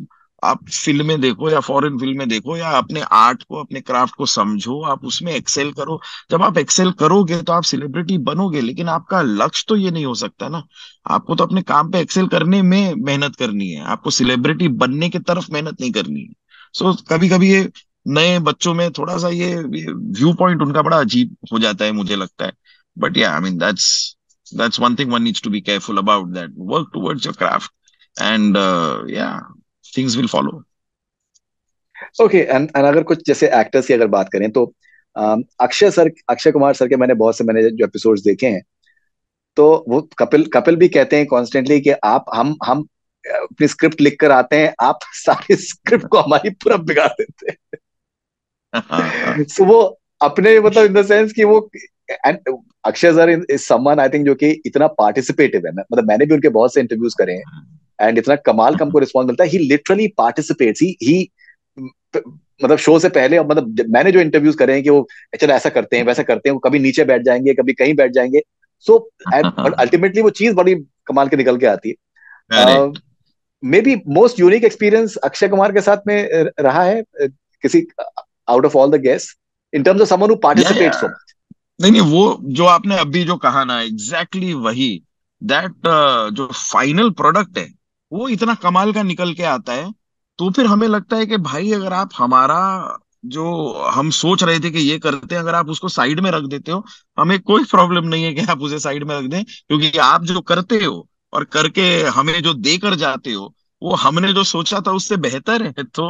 फिल्में देखो या फॉरेन फिल्में देखो, या अपने आर्ट को, अपने क्राफ्ट को समझो, आप उसमें एक्सेल करो। जब आप एक्सेल करोगे तो आप सेलिब्रिटी बनोगे, लेकिन आपका लक्ष्य तो ये नहीं हो सकता ना। आपको तो अपने काम पे एक्सेल करने में मेहनत करनी है, आपको सेलिब्रिटी बनने की तरफ मेहनत नहीं करनी है। सो कभी कभी ये नए बच्चों में थोड़ा सा ये व्यू पॉइंट उनका बड़ा अजीब हो जाता है, मुझे लगता है। But yeah, I mean that's one thing one needs to be careful about, that work towards your craft, and yeah, things will follow. Okay, and अगर कुछ जैसे एक्टर्स की अगर बात करें तो अक्षय कुमार सर के मैंने जो एपिसोड्स देखे हैं, तो वो कपिल कपिल भी कहते हैं कॉन्स्टेंटली कि आप हम अपनी स्क्रिप्ट लिख कर आते हैं, आप सारी स्क्रिप्ट को हमारी पूरा बिगाड़ देते हाँ हाँ। हैं। सो वो अपने मतलब इन द सेंस कि वो, and Akshay sir is someone I think जो कि इतना पार्टिसिपेटिव है। मतलब मैंने भी उनके बहुत से इंटरव्यूज करे हैं, एंड इतना कमाल का हमको रिस्पॉन्स मिलता है। ही लिटरली पार्टिसिपेट्स, ही मतलब शो से पहले, मतलब मैंने जो इंटरव्यूज करे हैं कि वो चलो ऐसा करते हैं वैसा करते हैं, वो कभी नीचे बैठ जाएंगे कभी कहीं बैठ जाएंगे। सो बट अल्टीमेटली वो चीज बड़ी कमाल के निकल के आती है। Correct. May be most unique experience Akshay Kumar के साथ में रहा है, किसी out of all the guest, in terms of someone who या पार्टिसिपेट सो मच। नहीं नहीं, वो जो आपने अभी जो कहा ना, एग्जैक्टली वही, दैट जो फाइनल प्रोडक्ट है वो इतना कमाल का निकल के आता है। तो फिर हमें लगता है कि भाई अगर आप हमारा जो हम सोच रहे थे कि ये करते हैं, अगर आप उसको साइड में रख देते हो, हमें कोई प्रॉब्लम नहीं है कि आप उसे साइड में रख दें, क्योंकि आप जो करते हो और करके हमें जो देकर जाते हो, वो हमने जो सोचा था उससे बेहतर है। तो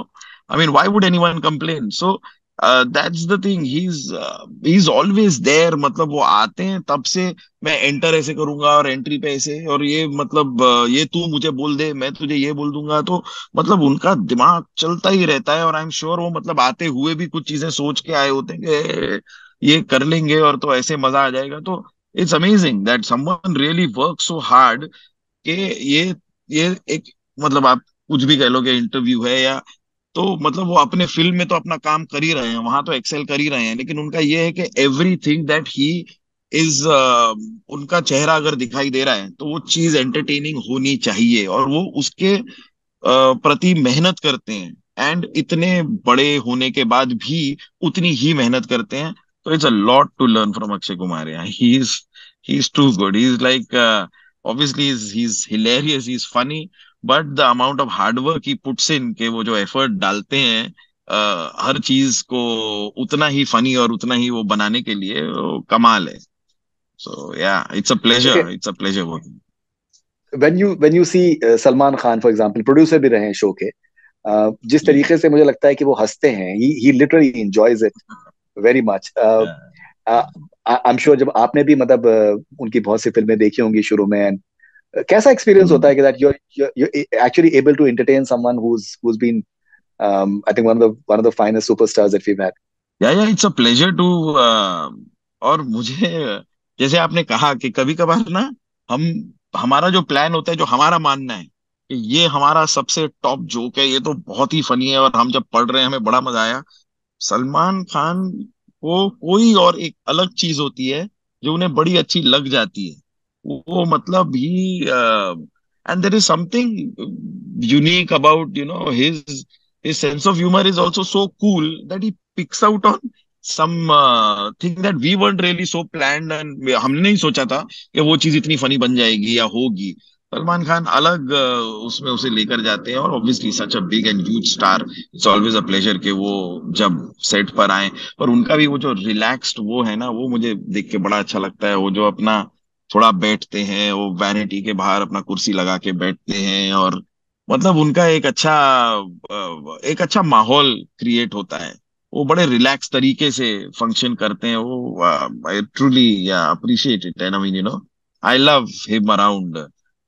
I mean why would anyone complain? So that's the thing, he is always there. मतलब वो आते हैं तब से, मैं एंटर ऐसे करूंगा और एंट्री पे ऐसे, और ये मतलब ये तू मुझे बोल दे मैं तुझे ये बोल दूंगा। तो मतलब उनका दिमाग चलता ही रहता है, और आई एम श्योर वो मतलब आते हुए भी कुछ चीजें सोच के आए होते हैं कि ये कर लेंगे और तो ऐसे मजा आ जाएगा। तो it's amazing that someone really work so hard कि ये एक, मतलब आप कुछ भी कह लो कि इंटरव्यू है या, तो मतलब वो अपने फील्ड में तो अपना काम कर ही रहे हैं, वहां तो एक्सेल कर ही रहे हैं, लेकिन उनका ये है कि एवरीथिंग दैट ही इज, उनका चेहरा अगर दिखाई दे रहा है तो वो चीज एंटरटेनिंग होनी चाहिए, और वो उसके प्रति मेहनत करते हैं, एंड इतने बड़े होने के बाद भी उतनी ही मेहनत करते हैं। तो it's a lot to learn from Akshay Kumar. यार he is too good, he is like, obviously he is hilarious, he is funny, but the amount of hard work he puts in, के वो जो एफर्ट डालते हैं हर चीज को उतना ही फनी और उतना ही वो बनाने के लिए, वो कमाल है। So yeah it's a okay, pleasure, it's a pleasure working. When you see Salman Khan for example, producer भी रहे हैं शो के, जिस तरीके से मुझे लगता है कि वो हंसते हैं, he literally enjoys it very much. I am sure जब आपने भी मतलब उनकी बहुत सी फिल्में देखी होंगी शुरू में, कैसा एक्सपीरियंस होता है कि that you actually able to entertain someone who's been I think one of the finest superstars that we've had. या इट्स अ प्लेजर टू, और मुझे जैसे आपने कहा कि कभी कभार ना, हम हमारा जो प्लान होता है, जो हमारा मानना है कि ये हमारा सबसे टॉप जोक है, ये तो बहुत ही फनी है, और हम जब पढ़ रहे हैं हमें बड़ा मजा आया। सलमान खान को कोई और एक अलग चीज होती है जो उन्हें बड़ी अच्छी लग जाती है। वो मतलब he, and there is something unique about his sense of humor is also so cool that he picks out on some thing that we weren't really so planned, and हमने नहीं सोचा था कि वो चीज इतनी फनी बन जाएगी या होगी। सलमान खान अलग उसमें उसे लेकर जाते हैं, और obviously such a big and huge star, it's always a pleasure कि वो जब सेट पर आए। और उनका भी वो जो रिलैक्स्ड वो है ना, वो मुझे देख के बड़ा अच्छा लगता है। वो जो अपना थोड़ा बैठते हैं, वो वैनिटी के बाहर अपना कुर्सी लगा के बैठते हैं, और मतलब उनका एक अच्छा माहौल क्रिएट होता है। वो बड़े रिलैक्स तरीके से फंक्शन करते हैं। वो I truly appreciate it, and I mean I love him around,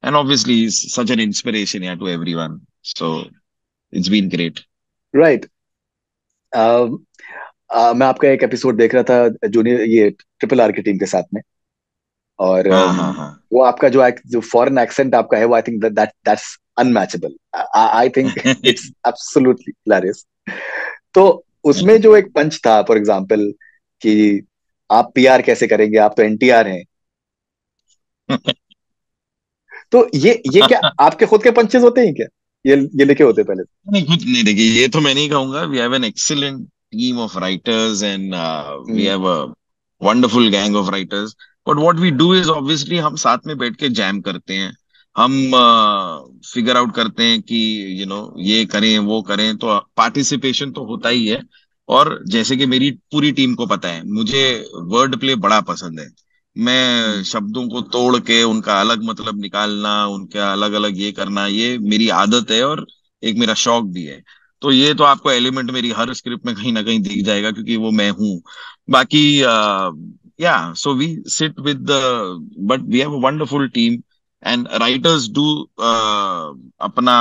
and obviously is such an inspiration to everyone. So it's been great. Right. मैं आपका एक एपिसोड देख रहा था जूनियर, ये ट्रिपल आर की टीम के साथ में, और हाँ हाँ हाँ। वो आपका जो फॉरेन एक्सेंट आपका है, वो आई think that's unmatchable. I think it's absolutely hilarious. तो उसमें जो एक पंच था फॉर एग्जांपल कि आप पीआर कैसे करेंगे, आप तो एनटीआर हैं, तो ये क्या आपके खुद के पंचेस होते हैं क्या, ये लिखे होते हैं पहले से? नहीं, खुद नहीं, देखिए ये तो मैं नहीं कहूंगा। We have an excellent team of writers, and we hmm, have a wonderful gang of writers. But what we do is, obviously हम साथ में बैठ के जैम करते हैं। हम फिगर आउट करते हैं कि ये करें वो करें, तो पार्टिसिपेशन तो होता ही है। और जैसे कि मेरी पूरी टीम को पता है, मुझे वर्ड प्ले बड़ा पसंद है। मैं हम्म, शब्दों को तोड़ के उनका अलग मतलब निकालना, उनका अलग अलग ये करना, ये मेरी आदत है, और एक मेरा शौक भी है। तो ये तो आपको एलिमेंट मेरी हर स्क्रिप्ट में कहीं ना कहीं दिख जाएगा, क्योंकि वो मैं हूँ। बाकी yeah so we sit with, but we have a wonderful team, and writers do अपना,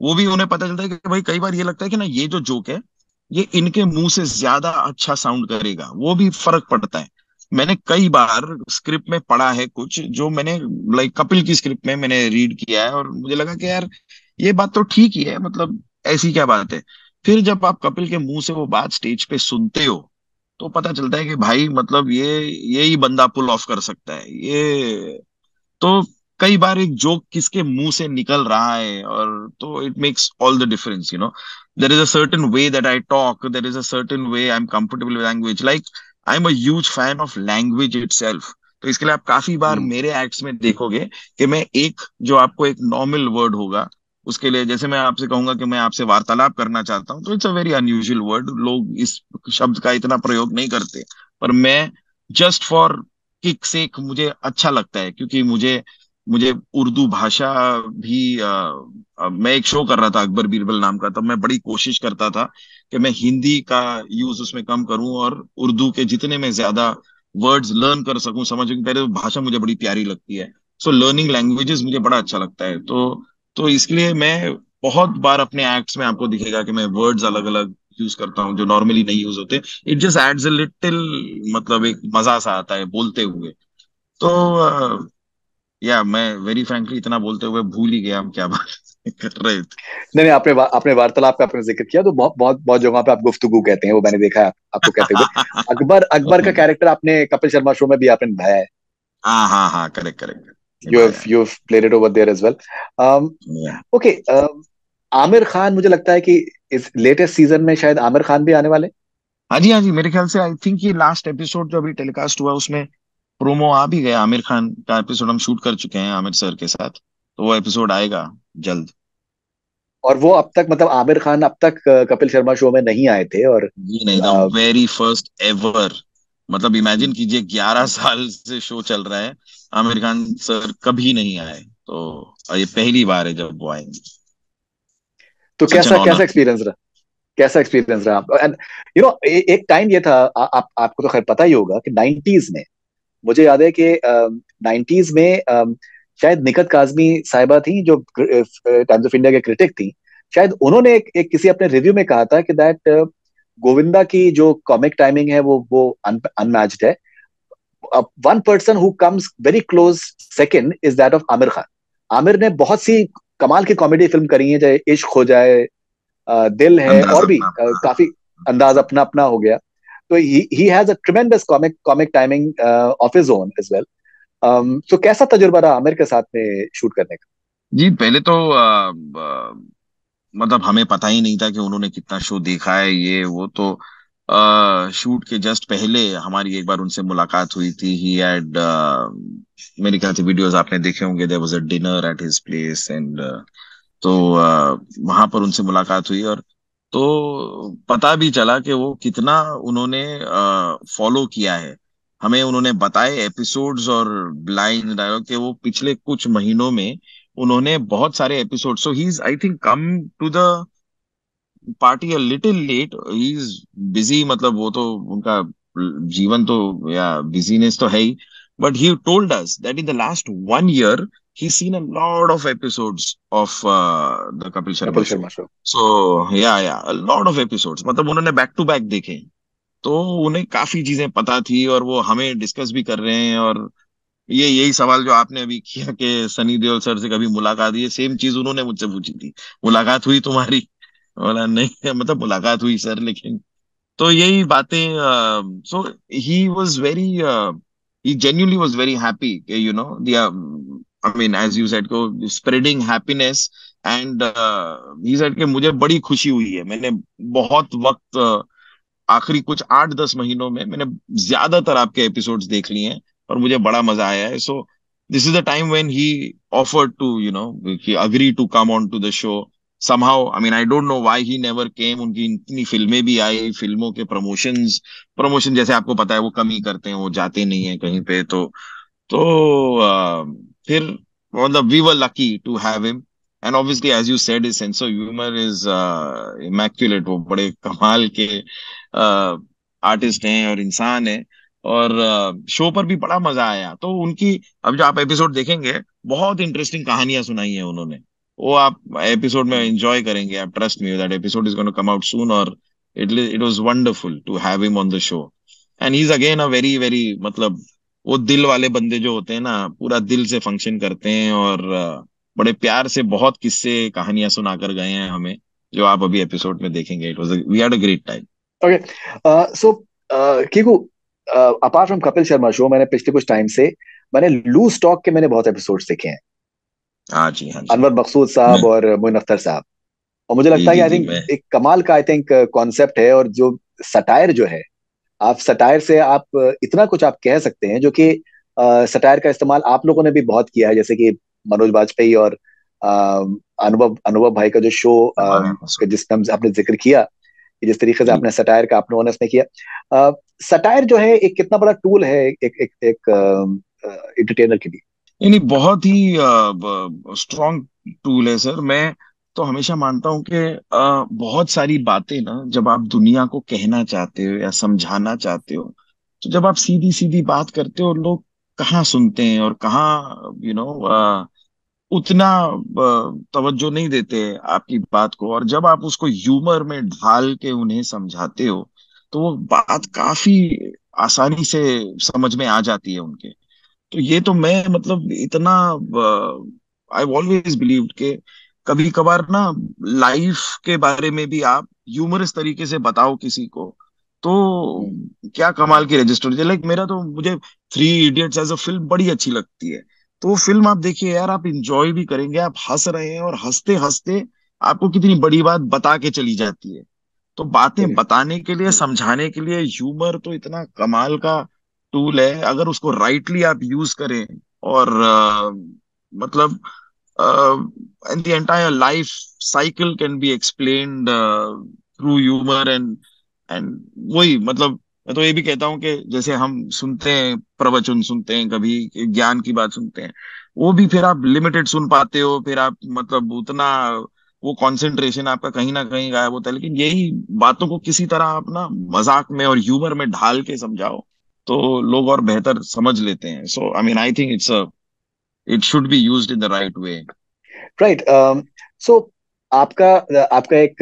वो भी उन्हें पता चलता है कि भाई कई बार ये लगता है कि ना ये जो जोक है ये इनके मुंह से ज्यादा अच्छा साउंड करेगा, वो भी फर्क पड़ता है। मैंने कई बार स्क्रिप्ट में पढ़ा है कुछ जो मैंने, लाइक कपिल की स्क्रिप्ट में मैंने रीड किया है और मुझे लगा कि यार ये बात तो ठीक ही है, मतलब ऐसी क्या बात है। फिर जब आप कपिल के मुंह से वो बात स्टेज पे सुनते हो तो पता चलता है कि भाई मतलब ये ही बंदा पुल ऑफ कर सकता है ये। तो कई बार एक जोक किसके मुंह से निकल रहा है, और तो it makes all the difference, you know. There is a certain way that I talk, there is a certain way I am comfortable with language, like I am a huge fan of language itself. तो इसके लिए आप काफी बार हम्म। मेरे acts में देखोगे कि मैं एक, जो आपको एक नॉर्मल वर्ड होगा, उसके लिए जैसे मैं आपसे कहूंगा कि मैं आपसे वार्तालाप करना चाहता हूँ, तो it's a very unusual word, लोग इस शब्द का इतना प्रयोग नहीं करते। पर मैं जस्ट फॉर किक सेक, मुझे अच्छा लगता है, क्योंकि मुझे मुझे उर्दू भाषा भी मैं एक शो कर रहा था अकबर बीरबल नाम का, तब मैं बड़ी कोशिश करता था कि मैं हिंदी का यूज उसमें कम करूं और उर्दू के जितने में ज्यादा वर्ड्स लर्न कर सकूं, समझ, पहले तो भाषा मुझे बड़ी प्यारी लगती है। सो लर्निंग लैंग्वेजेस मुझे बड़ा अच्छा लगता है। तो इसलिए मैं बहुत बार अपने एक्ट्स में आपको दिखेगा कि मैं वर्ड्स अलग अलग यूज करता हूँ जो नॉर्मली नहीं यूज होते। It just adds a little, मतलब एक मजा सा आता है बोलते हुए। तो या मैं वेरी फ्रैंकली इतना बोलते हुए भूल ही गया हम क्या बात कर रहे थे। नहीं नहीं, आपने वार्तालाप का आपने जिक्र किया तो बहुत बहुत बहुत जगह पे आप गुफ्तगू कहते हैं, वो मैंने देखा है आपको कहते हुए। अकबर अकबर का कैरेक्टर आपने कपिल शर्मा शो में भी आपने निभाया है। हाँ हाँ हाँ, करेक्ट करेक्ट, यू निभाया है। Have played it over there as well. Yeah. Okay, Aamir Khan मुझे लगता है कि इस लेटेस्ट सीजन में शायद आमिर खान भी आने वाले। हाँ जी हाँ जी, मेरे ख्याल से आई थिंक ये लास्ट एपिसोड जो अभी टेलीकास्ट हुआ उसमें प्रोमो आ भी गया, आमिर खान का एपिसोड हम शूट कर चुके हैं आमिर सर के साथ, तो वो एपिसोड आएगा जल्द। और वो अब तक मतलब आमिर खान अब तक कपिल शर्मा शो में नहीं आए थे और जी नहीं, the a, very first ever, मतलब इमेजिन कीजिए 11 साल से शो चल रहा है, आमिर खान सर कभी नहीं आए, तो ये पहली बार है जब वो आएंगे। तो सच एन कैसा ऑनर। कैसा एक्सपीरियंस रहा? कैसा एक्सपीरियंस रहा? एंड यू नो, एक टाइम ये था, आपको तो खैर पता ही होगा कि 90s में, मुझे याद है कि 90s में शायद निकत काज़मी साहिबा थी जो टाइम्स ऑफ इंडिया के क्रिटिक थी। शायद उन्होंने एक किसी अपने रिव्यू में कहा था कि दैट गोविंदा की जो कॉमिक टाइमिंग है वो अनमैच्ड है। One person who comes very close second is that of Aamir Khan. Aamir ने बहुत सी कमाल की कॉमेडी फिल्म करी है, चाहे इश्क हो जाए, दिल है, अंदाज और भी अपना अपना। काफी, अंदाज अपना अपना हो गया। तो he has a tremendous comic comic timing of his own as well. तो कैसा तजुर्बा रहा आमिर के साथ में शूट करने का? जी पहले तो मतलब हमें पता ही नहीं था कि उन्होंने कितना शो देखा है ये वो, तो शूट के जस्ट पहले हमारी एक बार उनसे मुलाकात हुई थी। ही हैड, मेरे ख्याल से वीडियोस आपने देखे होंगे, there was a dinner at his place, and तो वहां पर उनसे मुलाकात हुई, और तो पता भी चला कि वो कितना उन्होंने फॉलो किया है हमें। उन्होंने बताए एपिसोड्स और लाइन डायलॉग के, वो पिछले कुछ महीनों में उन्होंने बहुत सारे episode, so he is I think come to the party a little late, he is busy, मतलब वो तो उनका जीवन तो या बिजीनेस तो है ही, but he told us that in the last 1 year he's seen a lot of episodes of the Kapil Sharma Kapil show. Sharma show. So yeah, a lot of episodes, मतलब उन्होंने बैक टू बैक देखे, तो उन्हें काफी चीजें पता थी और वो हमें डिस्कस भी कर रहे हैं। और ये यही सवाल जो आपने अभी किया कि सनी देओल सर से कभी मुलाकात हुई है, सेम चीज उन्होंने मुझसे पूछी थी, मुलाकात हुई तुम्हारी? बोला नहीं, मतलब मुलाकात हुई सर, लेकिन तो यही बातें। So he was very, he genuinely was very happy, you know, the I mean as you said को spreading happiness, and he said कि मुझे बड़ी खुशी हुई है, मैंने बहुत वक्त आखिरी कुछ 8-10 महीनों में मैंने ज्यादातर आपके एपिसोड्स देख लिए हैं और मुझे बड़ा मजा आया है। So this is the time when he offered to, you know, he agree to come on to the show somehow. I mean I don't know why he never came, उनकी इतनी फिल्में भी आई, फिल्मों के प्रमोशन जैसे आपको पता है वो कम ही करते हैं, वो जाते नहीं है कहीं पे, तो फिर मतलब we were lucky to have him. And obviously as you said his sense of humour is immaculate. वो बड़े कमाल के आर्टिस्ट हैं और इंसान हैं। और शो पर भी बड़ा मजा आया। तो उनकी अब जो आप एपिसोड देखेंगे, बहुत इंटरेस्टिंग कहानियां सुनाई है उन्होंने। वो आप एपिसोड में एंजॉय करेंगे। आप trust me, that episode is going to come out soon. और it was wonderful to have him on the show. And he is again a very very, मतलब वो दिल वाले बंदे जो होते हैं ना, पूरा दिल से फंक्शन करते हैं। और बड़े प्यार से बहुत किस्से कहानियां सुनाकर गए हैं हमें, जो आप अभी एपिसोड में देखेंगे। It was we had a great time. Okay, so Kiku, apart from Kapil Sharma show, मैंने पिछले कुछ टाइम से मैंने लूज टॉक के मैंने बहुत एपिसोड्स देखे हैं। हाँ जी, हाँ जी। अनवर मकसूद मैं साहब और मोइन अख्तर साहब। और मुझे जी लगता है कि जी आई जी थिंक मैं एक कमाल का, आई थिंक, कॉन्सेप्ट है। और जो सटायर जो है, आप सटायर से आप इतना कुछ आप कह सकते हैं, जो कि सटायर का इस्तेमाल आप लोगों ने भी बहुत किया है, जैसे कि मनोज बाजपेयी और अ, अनुभव अनुभव भाई का जो शो, जिसमें आपने जिक्र किया कि जिस तरीके से जी। आपने सटायर का आप लोगों ने उसमें किया। सटायर जो है एक कितना बड़ा टूल है एक एक एक एंटरटेनर के लिए। नहीं नहीं, बहुत ही स्ट्रॉन्ग टूल है सर। मैं तो हमेशा मानता हूँ कि बहुत सारी बातें ना, जब आप दुनिया को कहना चाहते हो या समझाना चाहते हो, तो जब आप सीधी सीधी बात करते हो, लोग कहाँ सुनते हैं और कहाँ उतना तवज्जो नहीं देते आपकी बात को। और जब आप उसको ह्यूमर में ढाल के उन्हें समझाते हो, तो वो बात काफी आसानी से समझ में आ जाती है उनके। तो ये तो मैं मतलब इतना, आई ऑलवेज बिलीव्ड कि कभी कभार ना, लाइफ के बारे में भी आप ह्यूमरस तरीके से बताओ किसी को, तो हम्म, क्या कमाल की रजिस्टर होती है। लाइक मेरा तो, मुझे Three Idiots as a film बड़ी अच्छी लगती है। तो वो फिल्म आप देखिए यार, आप इंजॉय भी करेंगे, आप हंस रहे हैं, और हंसते हंसते आपको कितनी बड़ी बात बता के चली जाती है। तो बातें correct. बताने के लिए, समझाने के लिए ह्यूमर तो इतना कमाल का टूल है, अगर उसको राइटली आप यूज करें। और मतलब and the entire life cycle can be explained through humour. And वही मतलब, मैं तो ये भी कहता हूँ कि जैसे हम सुनते हैं, प्रवचन सुनते हैं, कभी ज्ञान की बात सुनते हैं, वो भी फिर आप लिमिटेड सुन पाते हो। फिर आप मतलब उतना, वो कंसंट्रेशन आपका कहीं ना कहीं गायब होता है। लेकिन यही बातों को किसी तरह आप ना मजाक में और ह्यूमर में ढाल के समझाओ, तो लोग और बेहतर समझ लेते हैं। So I mean, I think it should be used in the right way. Right. So आपका आपका एक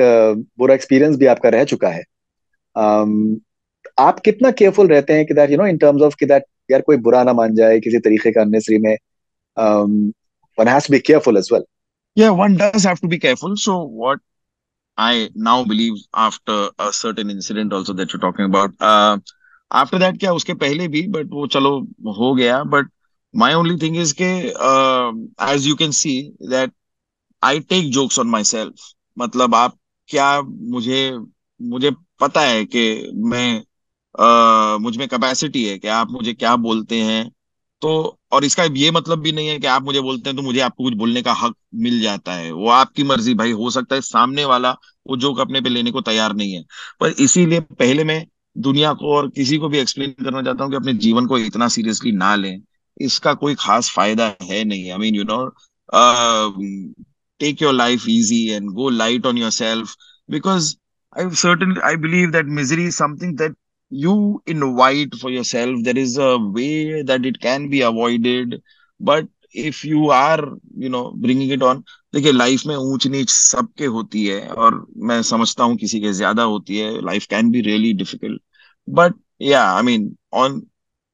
बुरा एक्सपीरियंस भी आपका रह चुका है। um, आप कितना केयरफुल रहते हैं कि दैट इन टर्म्स ऑफ कि दैट यार कोई बुरा ना मान जाए किसी तरीके का अननेसरी में। One has to be careful as well. Yeah, one does have to be careful. So what I now believe, after a certain incident also that you're talking about, after that, क्या उसके पहले भी, but वो चलो हो गया। But my only thing is के as you can see that I take jokes on myself। मतलब आप क्या, मुझे मुझे पता है कि मैं मुझ में कैपेसिटी है कि आप मुझे क्या बोलते हैं। तो और इसका ये मतलब भी नहीं है कि आप मुझे बोलते हैं तो मुझे आपको कुछ बोलने का हक मिल जाता है। वो आपकी मर्जी भाई, हो सकता है सामने वाला वो जोक अपने पे लेने को तैयार नहीं है। पर इसीलिए पहले मैं दुनिया को और किसी को भी एक्सप्लेन करना चाहता हूँ कि अपने जीवन को इतना सीरियसली ना लें। इसका कोई खास फायदा है नहीं। I mean, take your life easy and go light on yourself, because I believe that misery is something that you invite for yourself. There is a way that it can be avoided, but if you are bringing it on, देखिए life में ऊंच नीच सबके होती है, और मैं समझता हूँ किसी के ज्यादा होती है। Life can be really difficult, but yeah I mean, on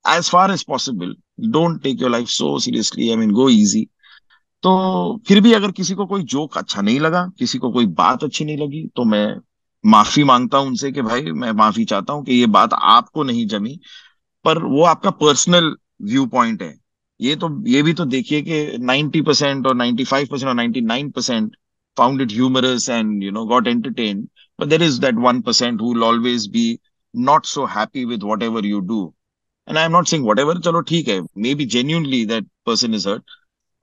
as far as possible, don't take your life so seriously। I mean, go easy। तो फिर भी अगर किसी को कोई जोक अच्छा नहीं लगा, किसी को कोई बात अच्छी नहीं लगी, तो मैं माफी मांगता हूं उनसे कि भाई मैं माफी चाहता हूँ कि ये बात आपको नहीं जमी। पर वो आपका पर्सनल व्यू पॉइंट है। ये भी तो देखिए कि 90% और 95% और 99% found it humorous and got entertain. But there is that 1% who will always be not so happy with whatever you do. And I am not saying whatever, चलो ठीक है, maybe genuinely that person is hurt.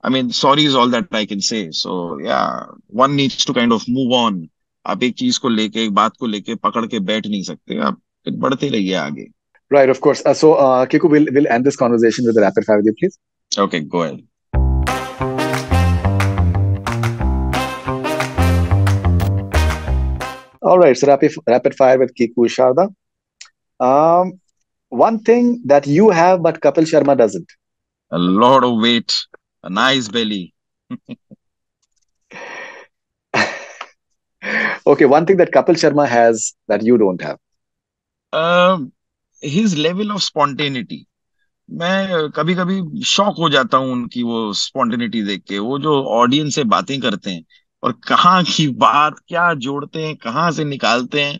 I mean, sorry is all that I can say. So yeah, one needs to kind of move on। आप एक चीज को लेके, एक बात को लेके पकड़ के बैठ नहीं सकते। आप फिर बढ़ते रहिए आगे। Right, of course. So, Kiku, we'll end this conversation with a rapid fire with you, please. Okay, go ahead। All right, so rapid fire with Kiku Sharda. Um, one thing that you have but Kapil Sharma doesn't. A lot of weight, a nice belly. Okay, one thing that Kapil Sharma has that you don't have. His level of spontaneity. मैं कभी कभी shock हो जाता हूँ उनकी वो spontaneity देख के, वो जो ऑडियंस से बातें करते हैं और कहाँ की बात क्या जोड़ते हैं, कहाँ से निकालते हैं।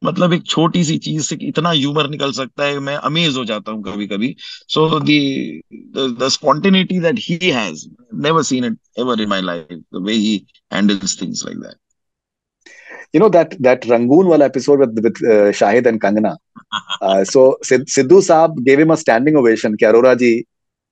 मतलब एक छोटी सी चीज से इतना ह्यूमर निकल सकता है, मैं अमेज हो जाता हूँ कभी कभी। So the spontaneity that he has, never seen it ever in my life, the way he handles things like that. You know that Rangoon wala episode with Shahid and Kangana. So Sidhu Saab gave him a standing ovation. कि अरोरा जी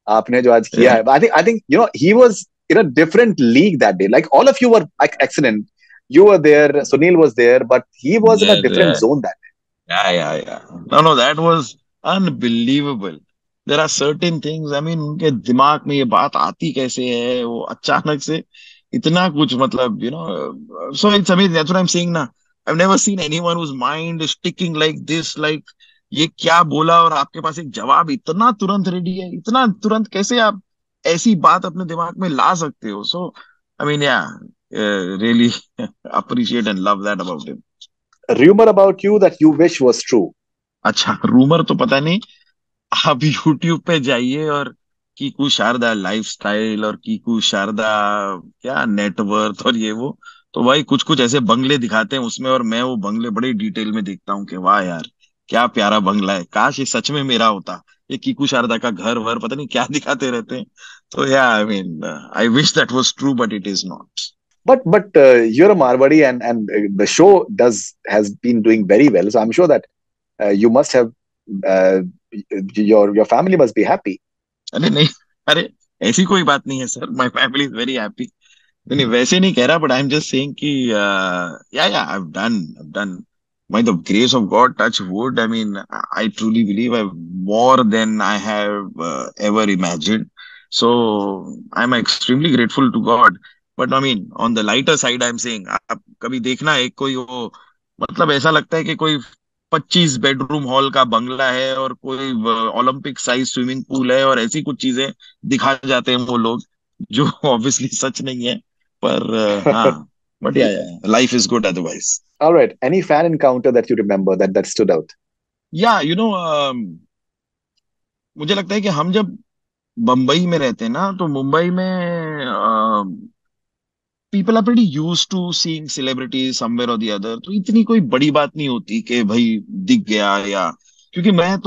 आपने जो आज किया है. I think you know he was in a different league that day. Like all of you were like excellent. You were there. Sunil was there, but he was in a different Yes, zone that day. yeah. No, that was unbelievable. There are certain things, I mean, उनके दिमाग में ये बात आती कैसे है, वो अचानक से इतना कुछ, मतलब, so it's amazing. That's what I'm saying ना. I've never seen anyone whose mind is ticking like this, like ये क्या बोला और आपके पास एक जवाब इतना तुरंत रेडी है, इतना तुरंत कैसे आप ऐसी बात अपने दिमाग में ला सकते हो। So I mean, yeah, really appreciate and love that about him. Rumor about you that you wish was true. अच्छा, रूमर तो पता नहीं। आप यूट्यूब पे जाइए और कीकू शारदा लाइफस्टाइल और कीकू शारदा क्या नेटवर्थ और ये वो, तो भाई कुछ कुछ ऐसे बंगले दिखाते हैं उसमें, और मैं वो बंगले बड़े डिटेल में देखता हूँ कि वाह यार क्या प्यारा बंगला है, काश ये सच में मेरा होता। ये कीकू शारदा का घर वर पता नहीं क्या दिखाते रहते हैं। तो या I mean I wish that was true but it is not. But you're a Marwadi and the show does has been doing very well. So I'm sure that you must have uh, your family must be happy. अरे नहीं, अरे ऐसी कोई बात नहीं है sir, my family is very happy. नहीं नहीं, वैसे नहीं कह रहा, but I am just saying कि या I have done by the grace of God, touch wood, I mean, I truly believe I've more than I have ever imagined. So I'm extremely grateful to God. But I mean, on the lighter side, I'm saying, आप कभी देखना एक कोई वो, मतलब ऐसा लगता है कि कोई 25 बेडरूम हॉल का बंगला है और कोई ओलंपिक साइज स्विमिंग पूल है और ऐसी कुछ चीजें दिखा जाते हैं वो लोग, जो ऑब्वियसली सच नहीं है। पर हाँ, बट या life is good otherwise. All right. Any fan encounter that you remember that stood out? या मुझे लगता है कि हम जब बम्बई में रहते हैं ना, तो मुंबई में people are pretty use to seeing celebrities somewhere और द अदर, तो इतनी कोई बड़ी बात नहीं होती कि भाई दिख गया या, क्योंकि मैं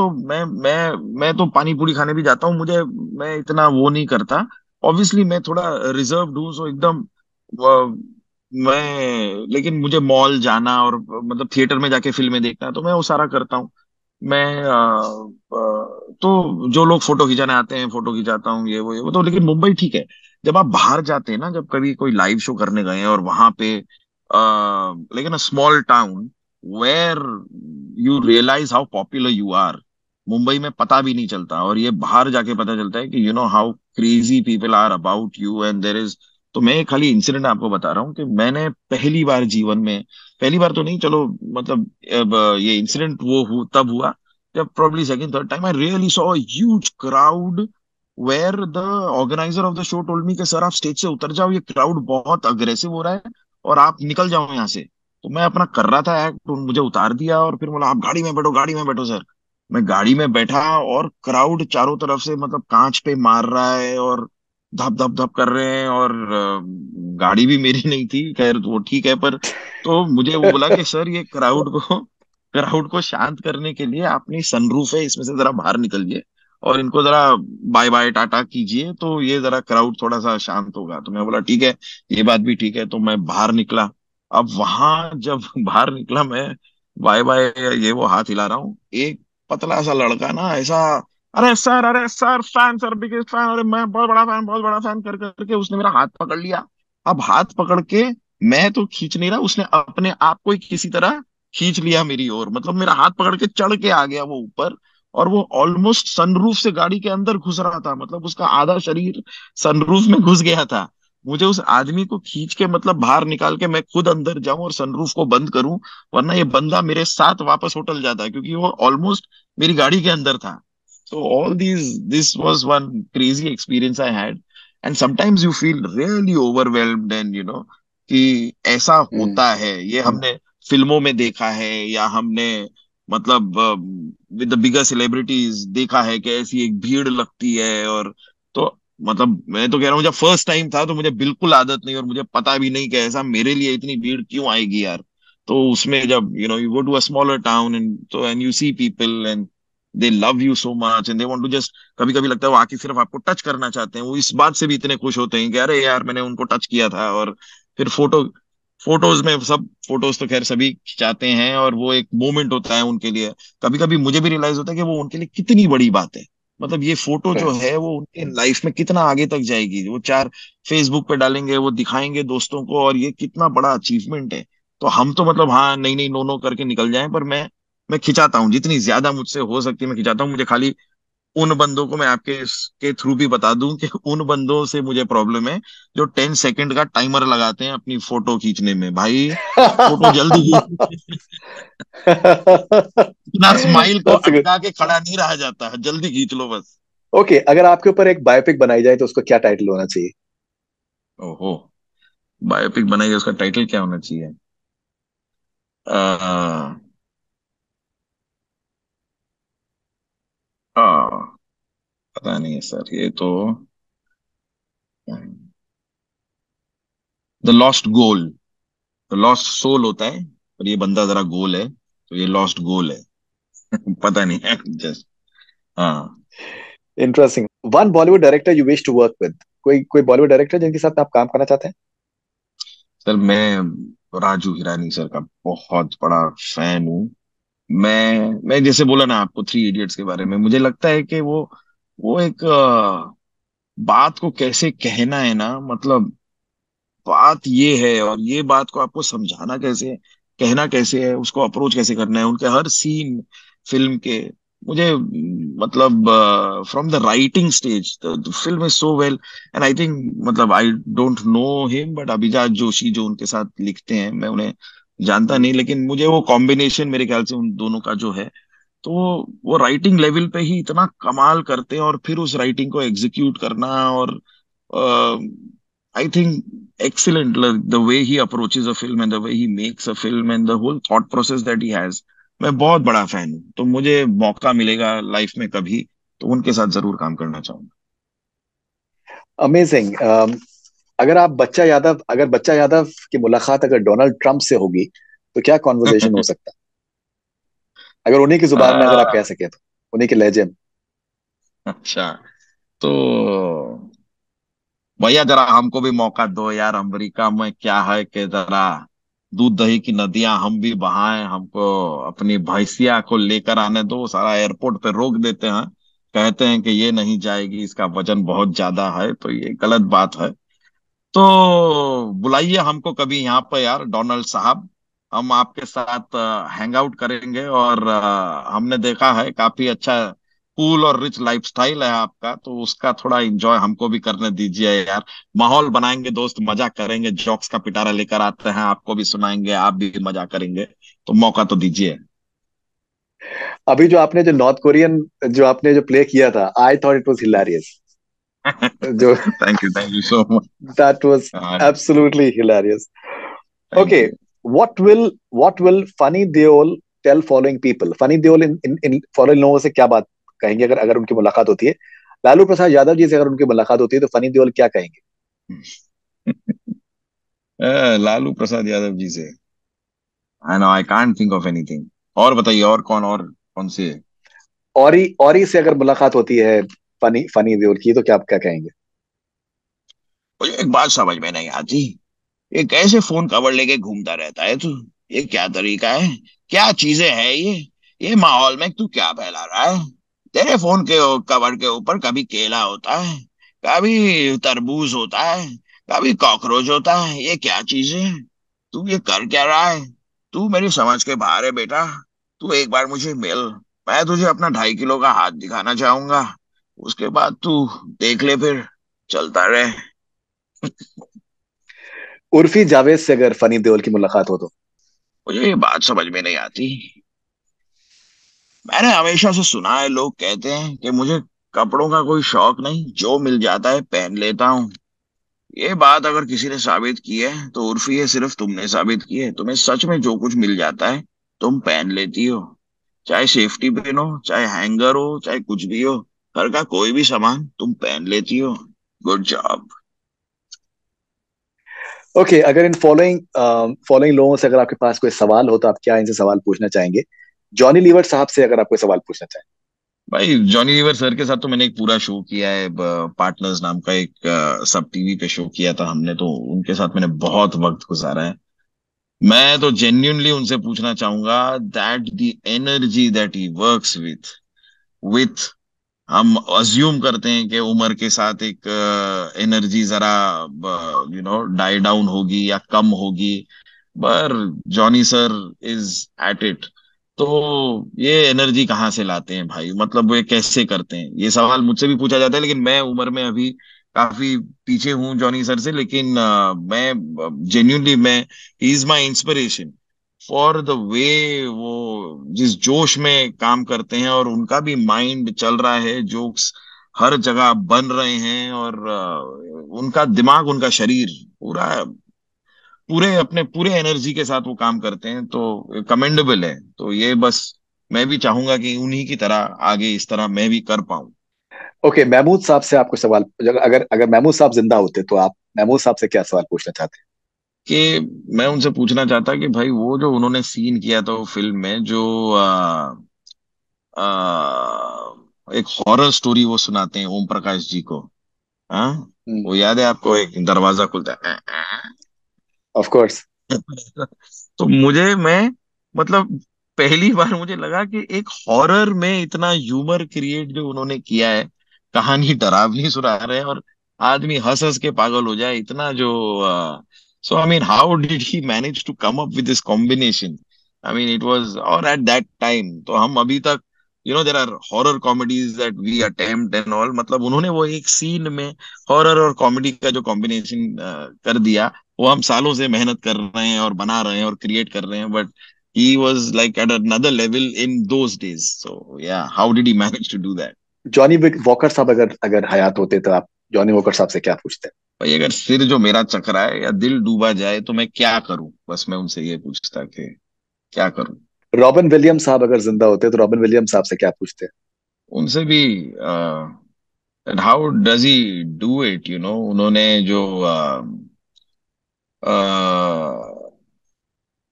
तो पानी पूरी खाने भी जाता हूँ, मैं इतना वो नहीं करता। ऑब्वियसली मैं थोड़ा रिजर्व्ड हूँ, सो एकदम मैं, लेकिन मुझे मॉल जाना और मतलब थिएटर में जाके फिल्में देखना, तो मैं वो सारा करता हूँ। मैं तो जो लोग फोटो खिंचाने आते हैं फोटो खिंचाता हूँ, ये वो तो, लेकिन मुंबई ठीक है। जब आप बाहर जाते हैं ना, जब कभी कोई लाइव शो करने गए हैं और वहां पे लेकिन a small town where you realise how popular you are, Mumbai में पता भी नहीं चलता, और ये बाहर जाके पता चलता है कि how crazy people are about you and there is. तो मैं एक खाली इंसिडेंट आपको बता रहा हूँ कि मैंने पहली बार जीवन में, पहली बार तो नहीं चलो, मतलब अब ये इंसिडेंट तब हुआ जब probably second third time I really saw a huge crowd where the organizer of the show told me कि सर आप स्टेज से उतर जाओ, ये क्राउड बहुत अग्रेसिव हो रहा है और आप निकल जाओ यहाँ से। तो मैं अपना कर रहा था एक्ट, तो मुझे उतार दिया और फिर बोला आप गाड़ी में बैठो, गाड़ी में बैठो सर। मैं गाड़ी में बैठा और क्राउड चारों तरफ से मतलब कांच पे मार रहा है और धप धप धप कर रहे हैं, और गाड़ी भी मेरी नहीं थी, खैर वो ठीक है, पर तो मुझे वो बोला कि सर ये क्राउड को शांत करने के लिए अपनी सनरूफ है इसमें से जरा बाहर निकलिए और इनको जरा बाय बाय टाटा कीजिए, तो ये जरा क्राउड थोड़ा सा शांत होगा। तो मैं बोला ठीक है, ये बात भी ठीक है, तो मैं बाहर निकला। अब वहां जब बाहर निकला, मैं बाय बाय ये वो हाथ हिला रहा हूँ, एक पतला सा लड़का ना ऐसा, अरे sir fan sir, biggest fan, अरे मैं बहुत बड़ा फैन कर करके उसने मेरा हाथ पकड़ लिया। अब हाथ पकड़ के मैं तो खींच नहीं रहा, उसने अपने आप को ही किसी तरह खींच लिया मेरी ओर, मतलब मेरा हाथ पकड़ के चढ़ के आ गया वो ऊपर, और वो ऑलमोस्ट सनरूफ से गाड़ी के अंदर घुस रहा था, मतलब उसका आधा शरीर सनरूफ में घुस गया था। मुझे उस आदमी को खींच के मतलब बाहर निकाल के मैं खुद अंदर जाऊं और सनरूफ को बंद करूं, वरना ये बंदा मेरे साथ वापस होटल जाता है, क्योंकि वो ऑलमोस्ट मेरी गाड़ी के अंदर था। So all these, this was one crazy experience I had. And sometimes you feel really overwhelmed and कि ऐसा हम्म। होता है, ये हमने फिल्मों में देखा है, या हमने मतलब विद द बिगर सेलिब्रिटीज देखा है कि ऐसी एक भीड़ लगती है। और तो मतलब मैं तो कह रहा हूँ, जब फर्स्ट टाइम था तो मुझे बिल्कुल आदत नहीं, और मुझे पता भी नहीं कि ऐसा मेरे लिए इतनी भीड़ क्यों आएगी यार। तो उसमें जब you go to a smaller town and you see people and they love you so much and they want to just, कभी कभी लगता है वो आके सिर्फ आपको टच करना चाहते हैं, वो इस बात से भी इतने खुश होते हैं कि अरे यार मैंने उनको टच किया था। और फिर फोटोज में सब, फोटोज तो खैर सभी खिंचाते हैं, और वो एक मोमेंट होता है उनके लिए। कभी कभी मुझे भी रियलाइज होता है कि वो उनके लिए कितनी बड़ी बात है। मतलब ये फोटो जो Correct. है वो उनके लाइफ में कितना आगे तक जाएगी, वो चार फेसबुक पे डालेंगे, वो दिखाएंगे दोस्तों को, और ये कितना बड़ा अचीवमेंट है। तो हम तो मतलब हाँ, नहीं नहीं नो नो करके निकल जाएं, पर मैं खिंचाता हूँ जितनी ज्यादा मुझसे हो सकती है, मैं खिंचाता हूँ। मुझे खाली उन बंदों को मैं आपके के थ्रू भी बता दूं कि उन बंदों से मुझे प्रॉब्लम है जो 10 सेकंड का टाइमर लगाते हैं अपनी फोटो खींचने में। भाई फोटो जल्दी खींच। इतना स्माइल को That's good. अटका के खड़ा नहीं रहा जाता है, जल्दी खींच लो बस। ओके, अगर आपके ऊपर एक बायोपिक बनाई जाए तो उसको क्या टाइटल होना चाहिए? ओहो, बायोपिक बनाई है, उसका टाइटल क्या होना चाहिए? आ, आ, पता नहीं है सर, ये तो the lost goal, the lost soul होता है, और ये बंदा जरा गोल है, तो ये लॉस्ट गोल है। पता नहीं है जस्ट। हाँ interesting. One Bollywood director you wish to work with, कोई कोई बॉलीवुड डायरेक्टर जिनके साथ आप काम करना चाहते हैं? सर, मैं राजू हिरानी सर का बहुत बड़ा फैन हूँ। मैं जैसे बोला ना आपको थ्री इडियट्स के बारे में, मुझे लगता है कि वो एक बात को कैसे कहना है ना, मतलब बात ये है, और ये बात को आपको समझाना कैसे, कहना कैसे है, उसको अप्रोच कैसे करना है, उनके हर सीन फिल्म के, मुझे मतलब from the writing stage the film is so well. And I think, मतलब I don't know him, but Abhijat Joshi जो उनके साथ लिखते हैं, मैं उन्हें जानता नहीं, लेकिन मुझे वो कॉम्बिनेशन मेरे ख्याल से उन दोनों का जो है, तो वो राइटिंग लेवल पे ही इतना कमाल करते हैं, और फिर उस राइटिंग को एग्जीक्यूट करना, और I think excellent, like the way he approaches a film and the way he makes a film and the whole thought process that he has। मैं बहुत बड़ा फैन हूँ, तो मुझे मौका मिलेगा लाइफ में कभी तो उनके साथ जरूर काम करना चाहूंगा। अमेजिंग। अगर बच्चा यादव की मुलाकात अगर डोनाल्ड ट्रंप से होगी तो क्या कॉन्वर्जेशन हो सकता है? अगर उन्हीं की जुबान में अगर आप कह आ, सके तो, उन्हीं के लहजे में। अच्छा, तो भैया जरा हमको भी मौका दो यार, अमेरिका में क्या है कि जरा दूध दही की नदियां हम भी बहाएं, हमको अपनी भैंसिया को लेकर आने दो, सारा एयरपोर्ट पे रोक देते हैं, कहते हैं कि ये नहीं जाएगी, इसका वजन बहुत ज्यादा है, तो ये गलत बात है। तो बुलाइए हमको कभी यहाँ पे यार डोनाल्ड साहब, हम आपके साथ हैंग आउट करेंगे, और हमने देखा है काफी अच्छा कूल और रिच लाइफस्टाइल है आपका, तो उसका थोड़ा एंजॉय हमको भी करने दीजिए यार। माहौल बनाएंगे दोस्त, मजा करेंगे, जोक्स का पिटारा लेकर आते हैं, आपको भी सुनाएंगे, आप भी मजा करेंगे, तो मौका तो दीजिए। अभी जो आपने जो प्ले किया था, I thought it was hilarious. जो thank you so much. That was absolutely hilarious. Thank okay, you. What will funny Deol tell following people? Funny Deol in in in following लोगों से क्या बात कहेंगे अगर अगर उनकी मुलाकात होती है? लालू प्रसाद यादव जी से अगर उनकी मुलाकात होती है तो फनी देओल क्या कहेंगे? लालू प्रसाद यादव जी से, I know I can't think of anything. और बताइए, और कौन से? औरी से अगर मुलाकात होती है फनी फनी देओल की तो क्या क्या कहेंगे? मुझे एक बात समझ में नहीं आती, ये कैसे फोन कवर लेके घूमता रहता है तू? ये क्या तरीका है? क्या चीजें है ये माहौल में तू क्या फैला रहा है? तेरे फोन के कवर के ऊपर कभी केला होता है, कभी तरबूज होता है, कभी कॉकरोच होता है, ये क्या चीजें है? तू ये कर क्या रहा है? तू मेरी समझ के बाहर है बेटा। तू एक बार मुझे मिल, मैं तुझे अपना 2.5 किलो का हाथ दिखाना चाहूंगा, उसके बाद तू देख ले, फिर चलता रहे। उर्फी जावेद से अगर फनी देओल की मुलाकात हो तो? मुझे ये बात समझ में नहीं आती। मैंने हमेशा से सुना है, लोग कहते हैं कि मुझे कपड़ों का कोई शौक नहीं, जो मिल जाता है पहन लेता हूँ। ये बात अगर किसी ने साबित की है तो उर्फी है, सिर्फ तुमने साबित की है। तुम्हें सच में जो कुछ मिल जाता है तुम पहन लेती हो। चाहे सेफ्टी पिन हो, चाहे हैंगर हो, चाहे कुछ भी हो, घर का कोई भी सामान तुम पहन लेती हो। Good job. ओके, अगर इन फॉलोइंग फॉलोइंग लोगों से अगर आपके पास कोई सवाल हो तो आप क्या इनसे सवाल पूछना चाहेंगे? जॉनी लीवर साहब से अगर आप कोई सवाल पूछना चाहें। भाई जॉनी लीवर सर के साथ तो मैंने एक पूरा शो किया है, पार्टनर्स नाम का एक सब टीवी पे शो किया था हमने, तो उनके साथ मैंने बहुत वक्त गुजारा है। मैं तो जेन्युइनली उनसे पूछना चाहूंगा that the energy that he works with हम अज्यूम करते हैं कि उम्र के साथ एक एनर्जी जरा डाई डाउन होगी या कम होगी, पर Johnny sir is at it. तो ये एनर्जी कहाँ से लाते हैं भाई, मतलब ये कैसे करते हैं, ये सवाल मुझसे भी पूछा जाता है, लेकिन मैं उम्र में अभी काफी पीछे हूँ जॉनी सर से। लेकिन मैं जेन्युइनली मैं he is my inspiration for the way वो जिस जोश में काम करते हैं, और उनका भी माइंड चल रहा है, जोक्स हर जगह बन रहे हैं, और उनका दिमाग, उनका शरीर पूरा, पूरे अपने पूरे एनर्जी के साथ वो काम करते हैं, तो कमेंडेबल है। तो ये बस मैं भी चाहूंगा कि उन्हीं की तरह आगे इस तरह मैं भी कर पाऊं। ओके, महमूद साहब से आपको सवाल, अगर अगर अगर महमूद साहब जिंदा होते तो आप महमूद साहब से क्या सवाल पूछना चाहते कि मैं उनसे पूछना चाहता कि भाई वो जो उन्होंने सीन किया था वो फिल्म में, जो एक हॉरर स्टोरी वो सुनाते हैं ओम प्रकाश जी को, हाँ, हैं? वो याद है आपको, एक दरवाजा खुलता है ऑफ कोर्स। तो मैं मतलब पहली बार मुझे लगा कि एक हॉरर में इतना ह्यूमर क्रिएट जो उन्होंने किया है, कहानी डरावनी सुना रहे हैं और आदमी हंस हंस के पागल हो जाए, इतना जो so I mean how did he manage to come up with this combination. I mean it was, और एट दैट टाइम तो हम अभी तक there are horror comedies that we attempt and all, मतलब उन्होंने वो एक सीन में हॉरर और कॉमेडी का जो कॉम्बिनेशन कर दिया, वो हम सालों से मेहनत कर रहे हैं और बना रहे हैं और क्रिएट कर रहे हैं, but he was like at another level in those days. So yeah, how did he manage to do that? Johnny walker साहब अगर अगर हयात होते तो आप जॉनी वॉकर साहब से क्या पूछते भाई अगर सिर जो मेरा चकराए या दिल डूबा जाए तो मैं क्या करूं, बस मैं उनसे ये पूछता कि क्या करूं। हैं? रॉबिन विलियम्स साहब अगर जिंदा होते तो रॉबिन विलियम्स साहब से क्या पूछते उनसे भी how does he do it, उन्होंने जो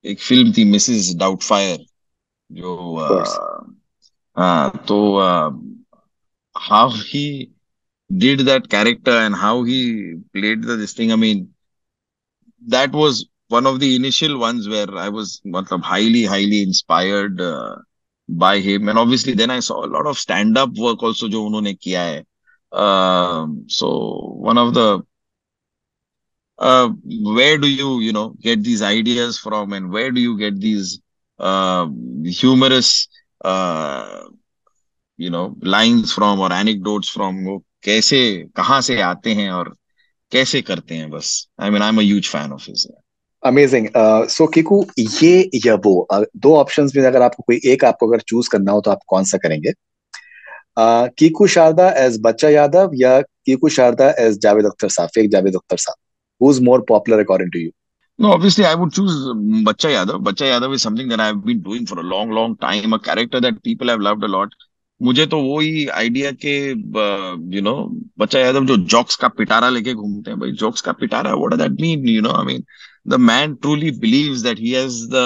एक फिल्म थी मिसेस डाउटफायर, जो कोर्स? हाँ, तो how he did that character and how he played this thing. I mean, that was one of the initial ones where I was matlab, highly, highly inspired by him. And obviously, then I saw a lot of stand-up work also जो उन्होंने किया है. So one of the where do get these ideas from, and where do you get these humorous uh, lines from or anecdotes from, वो कैसे कहाँ से आते हैं और कैसे करते हैं, बस I mean I am a huge fan of his. Amazing. So Kiku, ये या वो, दो ऑप्शंस में अगर आपको कोई एक आपको अगर चूज करना हो तो आप कौन सा करेंगे? कीकू शारदा एज बच्चा यादव या Kiku Sharda as Javed Akhtar sahab, fake Javed Akhtar sahab? Who is more popular according to you? No, obviously, I would choose Bachcha Yadav. Bachcha Yadav is something that I've been doing for a long, long time. A character that people have loved a lot. मुझे तो वो ही idea के बच्चा यादव जो jokes का पिटारा लेके घूमते हैं, भाई जोक्स का पिटारा, what does that mean, I mean the man truly believes that he has the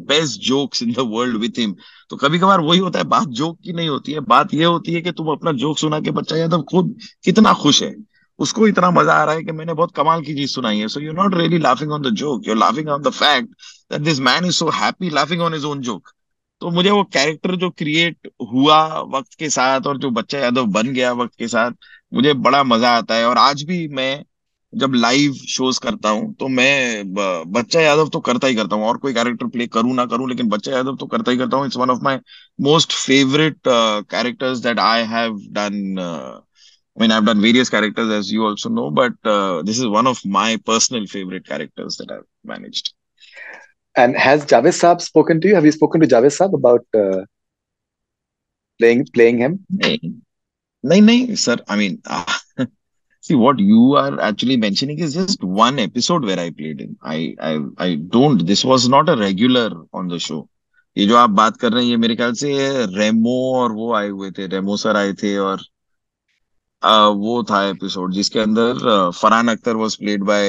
best jokes in the world with him. तो कभी कभार वही होता है, बात जोक की नहीं होती है, बात ये होती है कि तुम अपना जोक सुना के बच्चा यादव खुद कितना खुश है, उसको इतना मजा आ रहा है कि मैंने बहुत कमाल की चीज सुनाई है। So you not really laughing on the joke, you laughing on the fact that this man is so happy laughing on his own joke. तो मुझे वो कैरेक्टर जो क्रिएट हुआ वक्त के साथ और जो बच्चा यादव बन गया वक्त के साथ, मुझे बड़ा मजा आता है। और आज भी मैं जब लाइव शोज करता हूँ तो मैं बच्चा यादव तो करता ही करता हूँ, और कोई कैरेक्टर प्ले करूँ ना करूँ, लेकिन बच्चा यादव तो करता ही करता हूँ। It's one of my most favourite characters that I have done I mean, I've done various characters, as you also know, but this is one of my personal favorite characters that I've managed. And has Javed Saab spoken to you? Have you spoken to Javed Saab about playing him? नहीं नहीं नहीं, sir. I mean, see, what you are actually mentioning is just one episode where I played him. I don't. This was not a regular on the show. ये जो आप बात कर रहे हैं, ये मेरे ख्याल से रेमो और वो आए हुए थे, रेमो सर आए थे, और वो था एपिसोड जिसके अंदर Farhan Akhtar was played by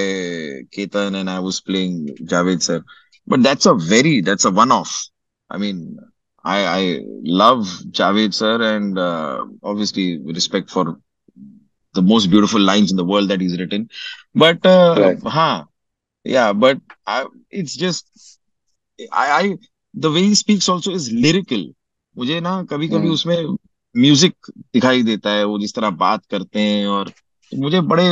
Ketan and I was playing Javed sir. But that's a one of. I mean, I love Javed sir, and obviously respect for the most beautiful lines in the world that he's written. But Right. yeah, but it's just I the way he speaks also is lyrical. मुझे ना कभी कभी Mm. उसमें music दिखाई देता है, वो जिस तरह बात करते हैं, और मुझे बड़े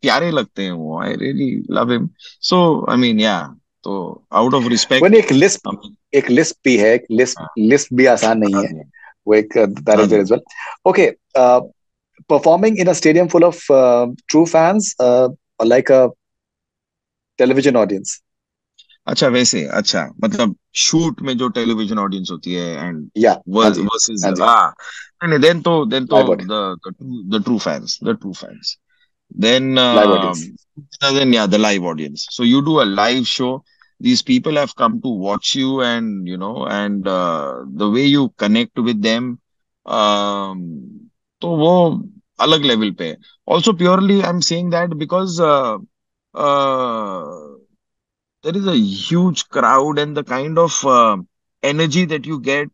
प्यारे लगते हैं वो. I really love him. So I mean, या, तो आउट ऑफ वो रिस्पेक्ट. एक लिस्प भी है, एक लिस्प भी आसान नहीं बता है. दिया, वो एक दैट बता इज देयर दिया. As well. Okay. Performing in a stadium full of true fans, or like a television audience? अच्छा, वैसे अच्छा, मतलब शूट में जो टेलीविजन ऑडियंस होती है, एंड Yeah. हाँ जी. वर्सेस, हाँ जी. नहीं, देन तो Live audience. The true fans. Then, Live audience. then yeah, the live audience. So you do a live show. These people have come to watch you, and and the way you connect with them, um, तो वो अलग level पे है. Also, purely, I'm saying that because uh, there is a huge crowd, and the kind of energy that you get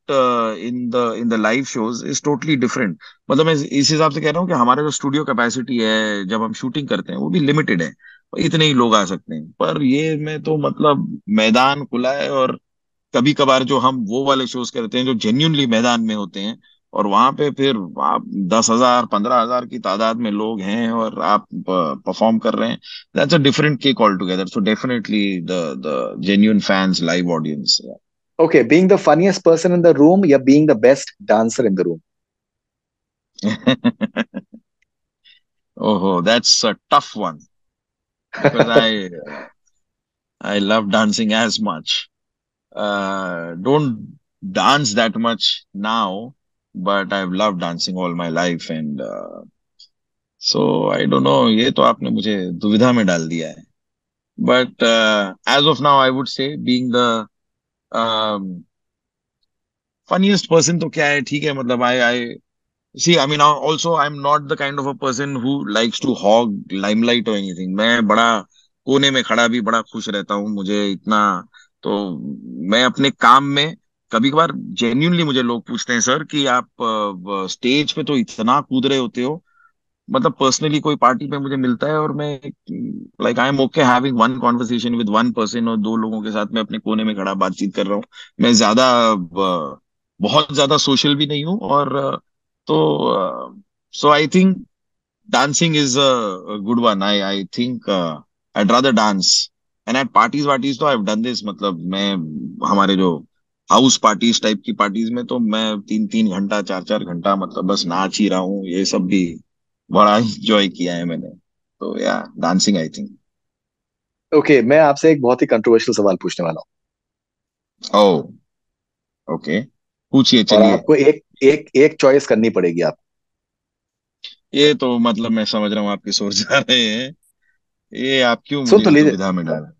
in the live shows is totally different. मतलब मैं इस हिसाब से कह रहा हूँ कि हमारा जो स्टूडियो कैपेसिटी है जब हम शूटिंग करते हैं वो भी लिमिटेड है. इतने ही लोग आ सकते हैं, पर ये में तो मतलब मैदान खुला है. और कभी कभार जो हम वो वाले शोज करते हैं जो जेन्युइनली मैदान में होते हैं, और वहां पे फिर आप 10,000 15,000 की तादाद में लोग हैं और आप परफॉर्म कर रहे हैं. That's a different cake all together. So definitely the genuine fans, live audience. Okay, being the funniest person in the room, या being the best dancer in the room? Oh, that's a tough one, because I love dancing as much. Don't dance that much now, but I've loved dancing all my life, and so I don't know. ये तो आपने मुझे दुविधा में डाल दिया है. But as of now, I would say being the um, funniest person तो क्या है, ठीक है, मतलब I see, I mean, also, I'm not the kind of a person who likes to hog limelight or anything. मैं बड़ा कोने में खड़ा भी बड़ा खुश रहता हूँ, मुझे इतना. तो मैं अपने काम में कभी कभार जेन्यूनली मुझे लोग पूछते हैं, सर, कि आप स्टेज पे तो इतना कूद रहे होते हो. मतलब पर्सनली कोई पार्टी पे मुझे मिलता है और मैं like I am okay having one conversation with one person, और दो लोगों के साथ मैं अपने कोने में खड़ा बातचीत कर रहा हूँ. मैं ज्यादा बहुत ज्यादा सोशल भी नहीं हूँ. और तो so I think dancing is a good one. I think I'd rather dance. And at parties तो I've done this. मतलब मैं हमारे जो हाउस पार्टीज टाइप की पार्टीज में तो मैं 3-3 घंटा 4-4 घंटा मतलब बस नाच ही रहा हूँ. ये सब भी बड़ा एंजॉय किया है मैंने. तो या, डांसिंग आई थिंक. Okay, मैं आपसे एक बहुत ही कंट्रोवर्शियल सवाल पूछने वाला हूँ. ओह, ओके, पूछिए, और चलिए. आपको एक एक एक चॉइस करनी पड़ेगी आप. ये तो मतलब मैं समझ रहा हूँ आपकी सोच जा रहे हैं. ये आप क्यों सुन मुझे तो इस लीजिए. दुविधा में डाल रहे हैं?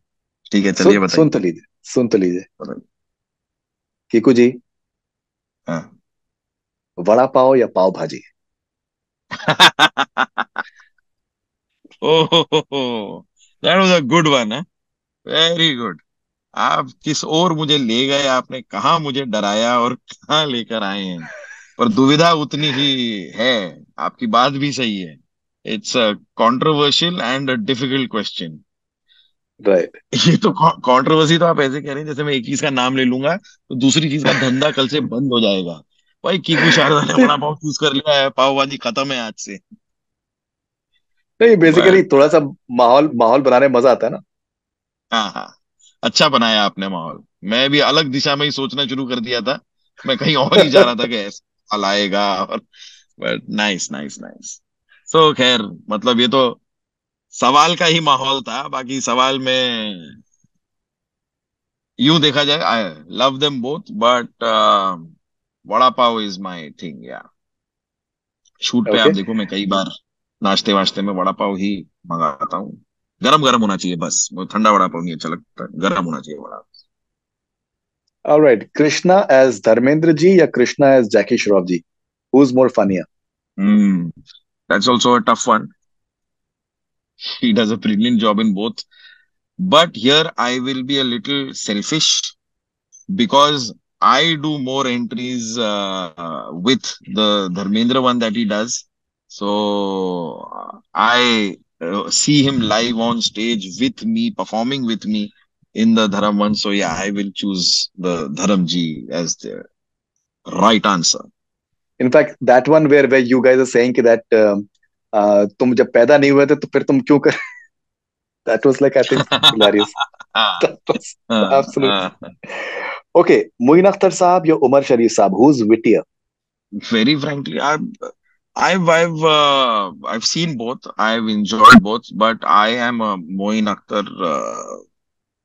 ठीक है, चलिए, सुन बताइए. तो लीजिए. सुन तो लीजिए. बताइए. कीकू जी, हाँ. वड़ा पाव या pav bhaji? Oh, that was a good one है. Very good. आप किस ओर मुझे ले गए, आपने कहाँ मुझे डराया और कहाँ लेकर आए हैं. पर दुविधा उतनी ही है. आपकी बात भी सही है. It's a controversial and a difficult question. Right. ये तो कंट्रोवर्सी तो आप ऐसे कह रहे हैं जैसे मैं एक चीज का नाम ले लूंगा तो दूसरी चीज का धंधा कल से बंद हो जाएगा. भाई, कीकू शारदा ने नहीं बड़ा पाव चूज कर लिया है, पाव भाजी खत्म है आज से. नहीं, बेसिकली बट थोड़ा सा माहौल माहौल बनाने में मजा आता है ना. हाँ, हाँ, अच्छा बनाया आपने माहौल. मैं भी अलग दिशा में ही सोचना शुरू कर दिया था. मैं कहीं और ही जा रहा था कि ऐसा हाल आएगा. और बट नाइस, नाइस, नाइस. सो खैर, मतलब ये तो सवाल का ही माहौल था, बाकी सवाल में यूं देखा जाए, I love them both, but vada pav is my thing या। शूट पे आप ओके, देखो, मैं कई बार नाश्ते वाश्ते में वड़ा पाव ही मंगाता हूँ। गरम गरम होना चाहिए बस, वो ठंडा वड़ा पाव नहीं अच्छा लगता, गरम होना चाहिए वड़ा। ऑलराइट, कृष्णा एज धर्मेंद्र जी या Krishna as Jackie Shroff ji, who is more funnier? Hmm, that's also a tough one. He does a brilliant job in both, but here I will be a little selfish because I do more entries with the Dharmendra one that he does. So I see him live on stage with me, performing with me in the Dharam one. So yeah, I will choose the Dharam Ji as the right answer. In fact that one where you guys are saying कि that तुम जब पैदा नहीं हुए थे तो फिर तुम क्यों कर, that was like I think hilarious. That was absolute. Okay, Muin Akhtar साहब या उमर शरीफ साहब, who's wittier? Very frankly, I've seen both. I've enjoyed both, but I am a Moin Akhtar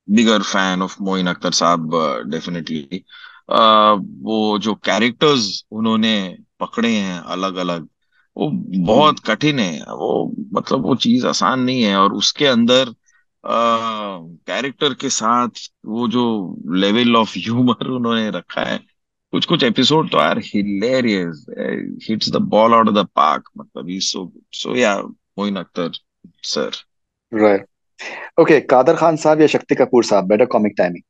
bigger fan of Moin Akhtar साहब, definitely. वो जो characters उन्होंने पकड़े हैं अलग अलग, वो बहुत कठिन है वो, मतलब वो चीज आसान नहीं है, और उसके अंदर कैरेक्टर के साथ वो जो लेवल ऑफ ह्यूमर उन्होंने रखा है, कुछ कुछ एपिसोड तो यार hilarious, hits the ball out of the park, मतलब he so good, so yeah Moin Akhtar sir. Right. Okay, Kader Khan sahab या Shakti Kapoor sahab, better comic timing?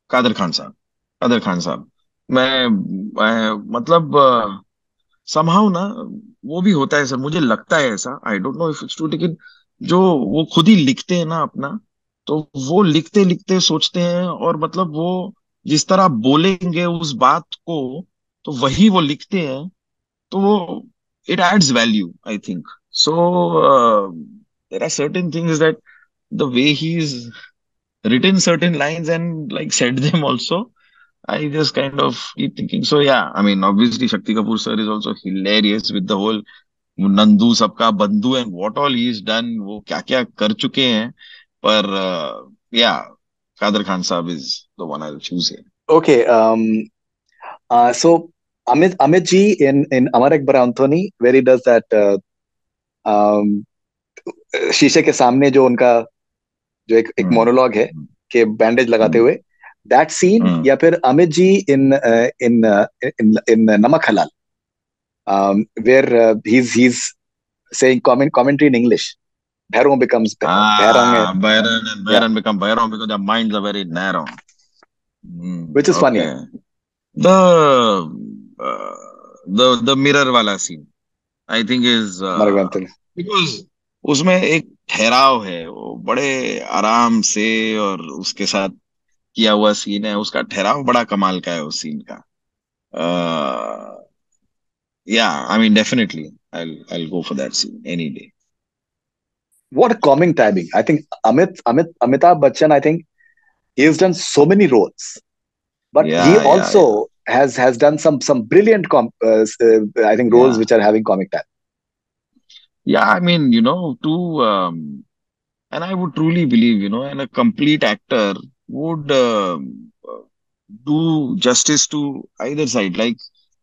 Kader Khan sahab, Kader Khan साहब। मैं मतलब समहाउ ना, वो भी होता है सर, मुझे लगता है ऐसा, आई don't know if it's true, लेकिन जो वो खुद ही लिखते हैं ना अपना, तो वो लिखते लिखते सोचते हैं, और मतलब वो जिस तरह बोलेंगे उस बात को, तो वही वो लिखते हैं, तो वो it adds value I think. So there are certain things that the way he is written certain lines and like said them also, I just kind of keep thinking. So yeah, I mean, obviously Shakti Kapoor sir is also hilarious with the whole Nandu सबका बंधु and what all he is done, वो क्या क्या कर चुके हैं, पर या कादर खान साहब is the one I will choose here. Okay, so Amit ji in Amar Akbar Anthony, where he does that um, शीशे के सामने जो उनका जो एक हम्म मोनोलॉग है कि बैंडेज लगाते हम्म हुए, दैट सीन, हम्म। या फिर अमित जी इन in Namak Halaal, where he's saying commentary in English, Bhairon becomes Bhairang है, Ah, Byron and yeah, Byron become Byron because their minds are very narrow. which is funnier. Okay. The the mirror वाला scene I think is Amar Akbar Anthony. because उसमें एक ठहराव है, वो बड़े आराम से, और उसके साथ किया हुआ सीन है, उसका ठहराव बड़ा कमाल का है उस सीन का। या I mean definitely I'll go for that scene any day. What a calming timing. I think Amitabh Bachchan, I think he has done so many roles, but he Yeah. also has done some brilliant I think roles Yeah. which are having comic time. Yeah, I mean, to and I would truly believe, and a complete actor would do justice to either side. Like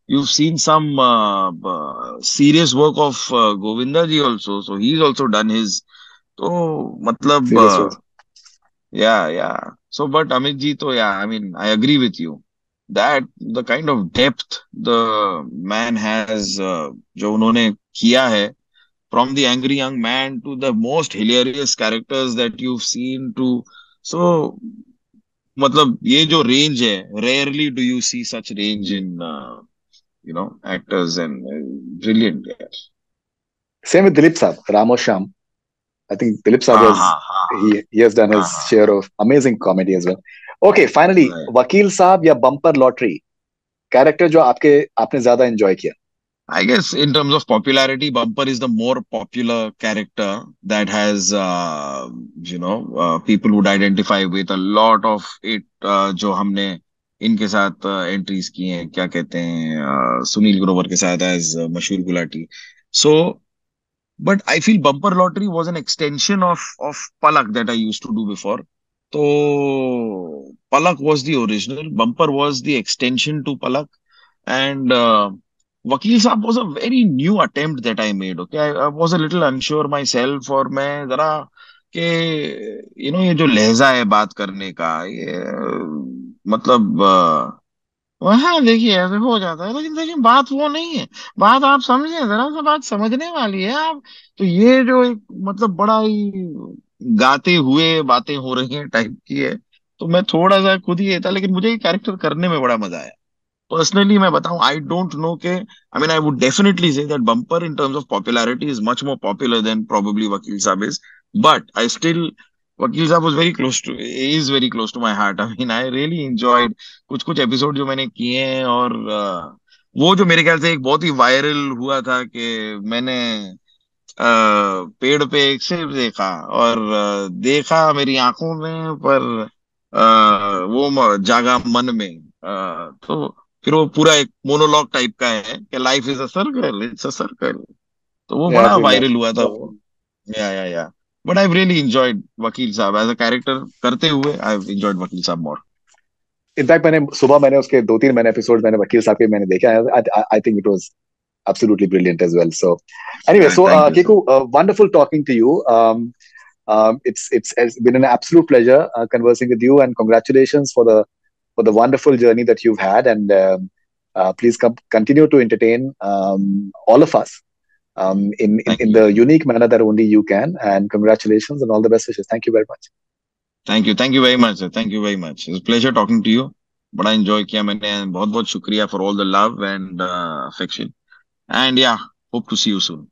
you've seen some serious work of Govinda ji also, so he's also done his. So, matlab, Serious roles. yeah. So, but Amit ji, to yeah, I mean, I agree with you that the kind of depth the man has, जो उन्होंने किया है, from the angry young man to the most hilarious characters that you've seen to, so मतलब ये जो range है, rarely do you see such range in actors, and brilliant, yeah. Same with Dilip Saab, Ramo Shyam. I think Dilip Saab हाँ has हाँ हाँ he has done his हाँ share of amazing comedy as well. Okay, finally, हाँ। Vakil Saab या Bumper Lottery, character जो आपने ज्यादा enjoy किया? I guess in terms of popularity, Bumper is the more popular character that has, people would identify with a lot of it. जो हमने इनके साथ एंट्रीज की हैं, क्या कहते हैं, सुनील ग्रोवर के साथ एज मशहूर गुलाटी. सो but I feel Bumper Lottery was an extension of Palak that I used to do before. So Palak was the original, Bumper was the extension to Palak, and Vakil Saab was a very new attempt that I made. Okay, I was a little unsure myself, और मैं जरा के ये जो लहजा है बात करने का, ये मतलब हाँ देखिए ऐसे हो जाता है, लेकिन देखिए बात वो नहीं है. बात आप समझे, जरा सा बात समझने वाली है आप. तो ये जो एक मतलब बड़ा ही गाते हुए बातें हो रही हैं टाइप की है. तो मैं थोड़ा सा खुद ही ये था, लेकिन मुझे ये कैरेक्टर करने में बड़ा मजा आया. पर्सनली मैं बताऊं, आई डोंट नो के, I mean I would definitely say that bumper in terms of popularity is much more popular than probably Vakeel sahab is. But I still, Vakeel sahab was very close to, is very close to my heart. I mean I really enjoyed कुछ कुछ episode जो मैंने किए हैं. और वो जो मेरे ख्याल से एक बहुत ही वायरल हुआ था कि मैंने पेड़ पे एक सेब देखा, और देखा मेरी आंखों में, पर जागा मन में. तो फिर वो पूरा एक मोनोलॉग टाइप का है कि life is a circle, it's a circle. तो वो Yeah, बड़ा same here. वायरल हुआ था वो. या बट आई रियली एंजॉयड वकील साहब एज अ कैरेक्टर करते हुए. आई एंजॉयड वकील साहब मोर. इनफैक्ट मैंने सुबह मैंने उसके 2-3 मैंने एपिसोड मैंने वकील साहब के मैंने देखा है. आई think it was absolutely brilliant as well. So anyway, so thank you sir. Kiku, wonderful talking to you. It's been an absolute pleasure conversing with you, and congratulations for the wonderful journey that you've had. And please continue to entertain all of us thank in you. the unique manner that only you can. And congratulations and all the best wishes. Thank you very much. Thank you very much sir. Thank you very much. It's pleasure talking to you. बड़ा enjoy किया मैंने. बहुत बहुत शुक्रिया for all the love and affection. And yeah, hope to see you soon.